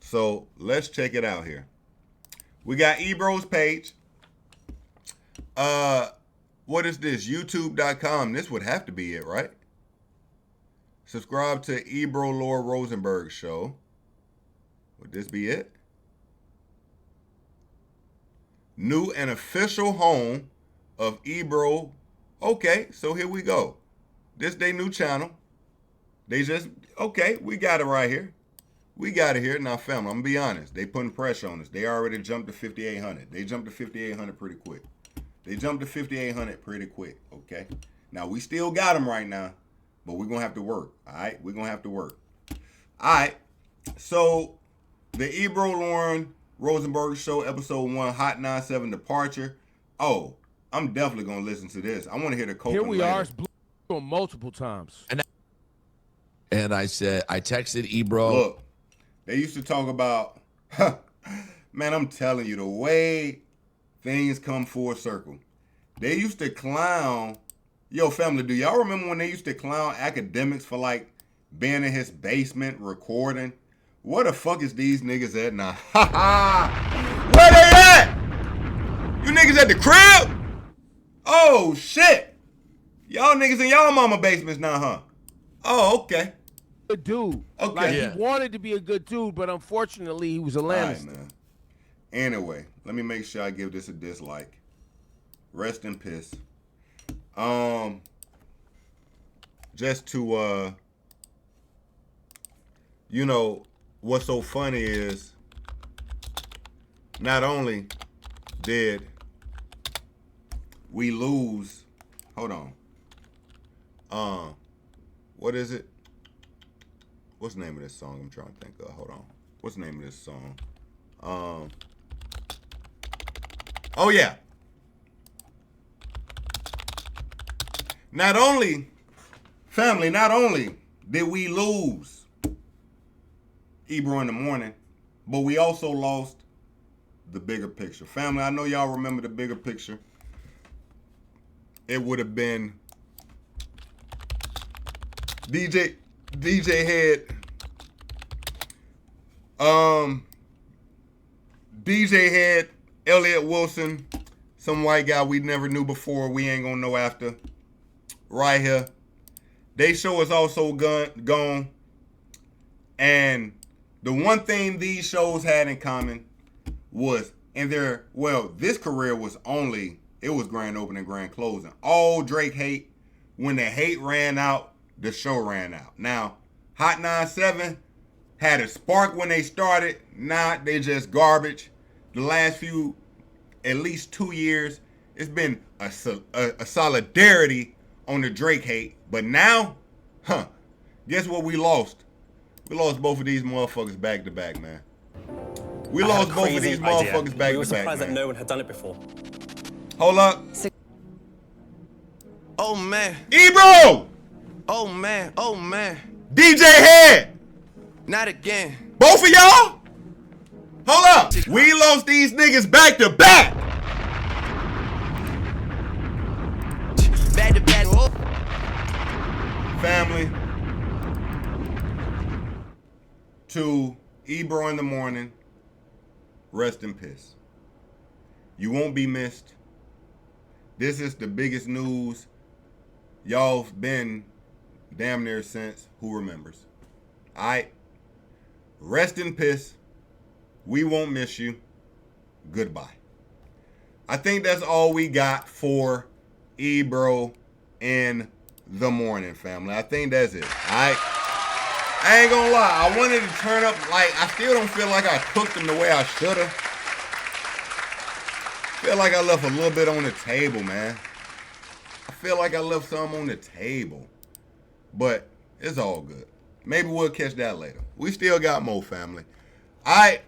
Speaker 1: So, let's check it out here. We got Ebro's page. What is this? YouTube.com. This would have to be it, right? Subscribe to Ebro Laura Rosenberg show. Would this be it? New and official home of Ebro. Okay, so here we go. This they new channel. They just, okay, we got it right here. We got it here. Now, family, I'm going to be honest. They putting pressure on us. They already jumped to 5,800. They jumped to 5,800 pretty quick. They jumped to 5,800 pretty quick, okay? Now, we still got them right now, but we're going to have to work, all right? We're going to have to work. All right, so the Ebro Lauren Rosenberg Show, Episode 1, Hot 97 Departure. Oh, I'm definitely going to listen to this. I want to hear the coping
Speaker 2: Here we
Speaker 1: later.
Speaker 2: are. It's blew multiple times.
Speaker 15: And I said, I texted Ebro.
Speaker 1: Look, they used to talk about, man, I'm telling you, the way things come full circle. They used to clown, yo, family, do y'all remember when they used to clown academics for, like, being in his basement recording? Where the fuck is these niggas at now? Where they at? You niggas at the crib? Oh, shit. Y'all niggas in y'all mama basements now, huh? Oh, okay.
Speaker 2: Good dude.
Speaker 1: Okay.
Speaker 2: Like,
Speaker 1: Yeah.
Speaker 2: he wanted to be a good dude, but unfortunately, he was a Lannister.
Speaker 1: All right, man. Anyway, let me make sure I give this a dislike. Rest in piss. Just to, you know, what's so funny is not only did we lose, hold on. What is it? What's the name of this song I'm trying to think of? Hold on. What's the name of this song? Oh, yeah. Not only, family, not only did we lose Ebro in the morning, but we also lost the bigger picture. Family, I know y'all remember the bigger picture. It would have been DJ Head, DJ Head, Elliot Wilson, some white guy we never knew before, we ain't gonna know after, right here. They show is also gone, and the one thing these shows had in common was, this career was only, it was grand opening, grand closing. All Drake hate, when the hate ran out, the show ran out. Now, Hot 97 had a spark when they started. Now they just garbage. The last few, at least 2 years, it's been a solidarity on the Drake hate. But now, guess what we lost? We lost both of these motherfuckers back to back, man. We lost both of these motherfuckers back to back, man.
Speaker 16: We were surprised that no one had done it before.
Speaker 1: Hold up.
Speaker 15: Oh, man.
Speaker 1: Ebro!
Speaker 15: Oh, man. Oh, man.
Speaker 1: DJ Head!
Speaker 15: Not again.
Speaker 1: Both of y'all? Hold up. We lost these niggas back to back.
Speaker 15: Back to back. Oh.
Speaker 1: Family. To Ebro in the morning. Rest in peace. You won't be missed. This is the biggest news y'all been damn near since Who Remembers. All right. Rest in peace. We won't miss you. Goodbye. I think that's all we got for Ebro in the morning, family. I think that's it. All right. I ain't gonna lie. I wanted to turn up, like, I still don't feel like I cooked them the way I should have. feel like I left a little bit on the table, man. I feel like I left some on the table. But it's all good. Maybe we'll catch that later. We still got more, family. All right.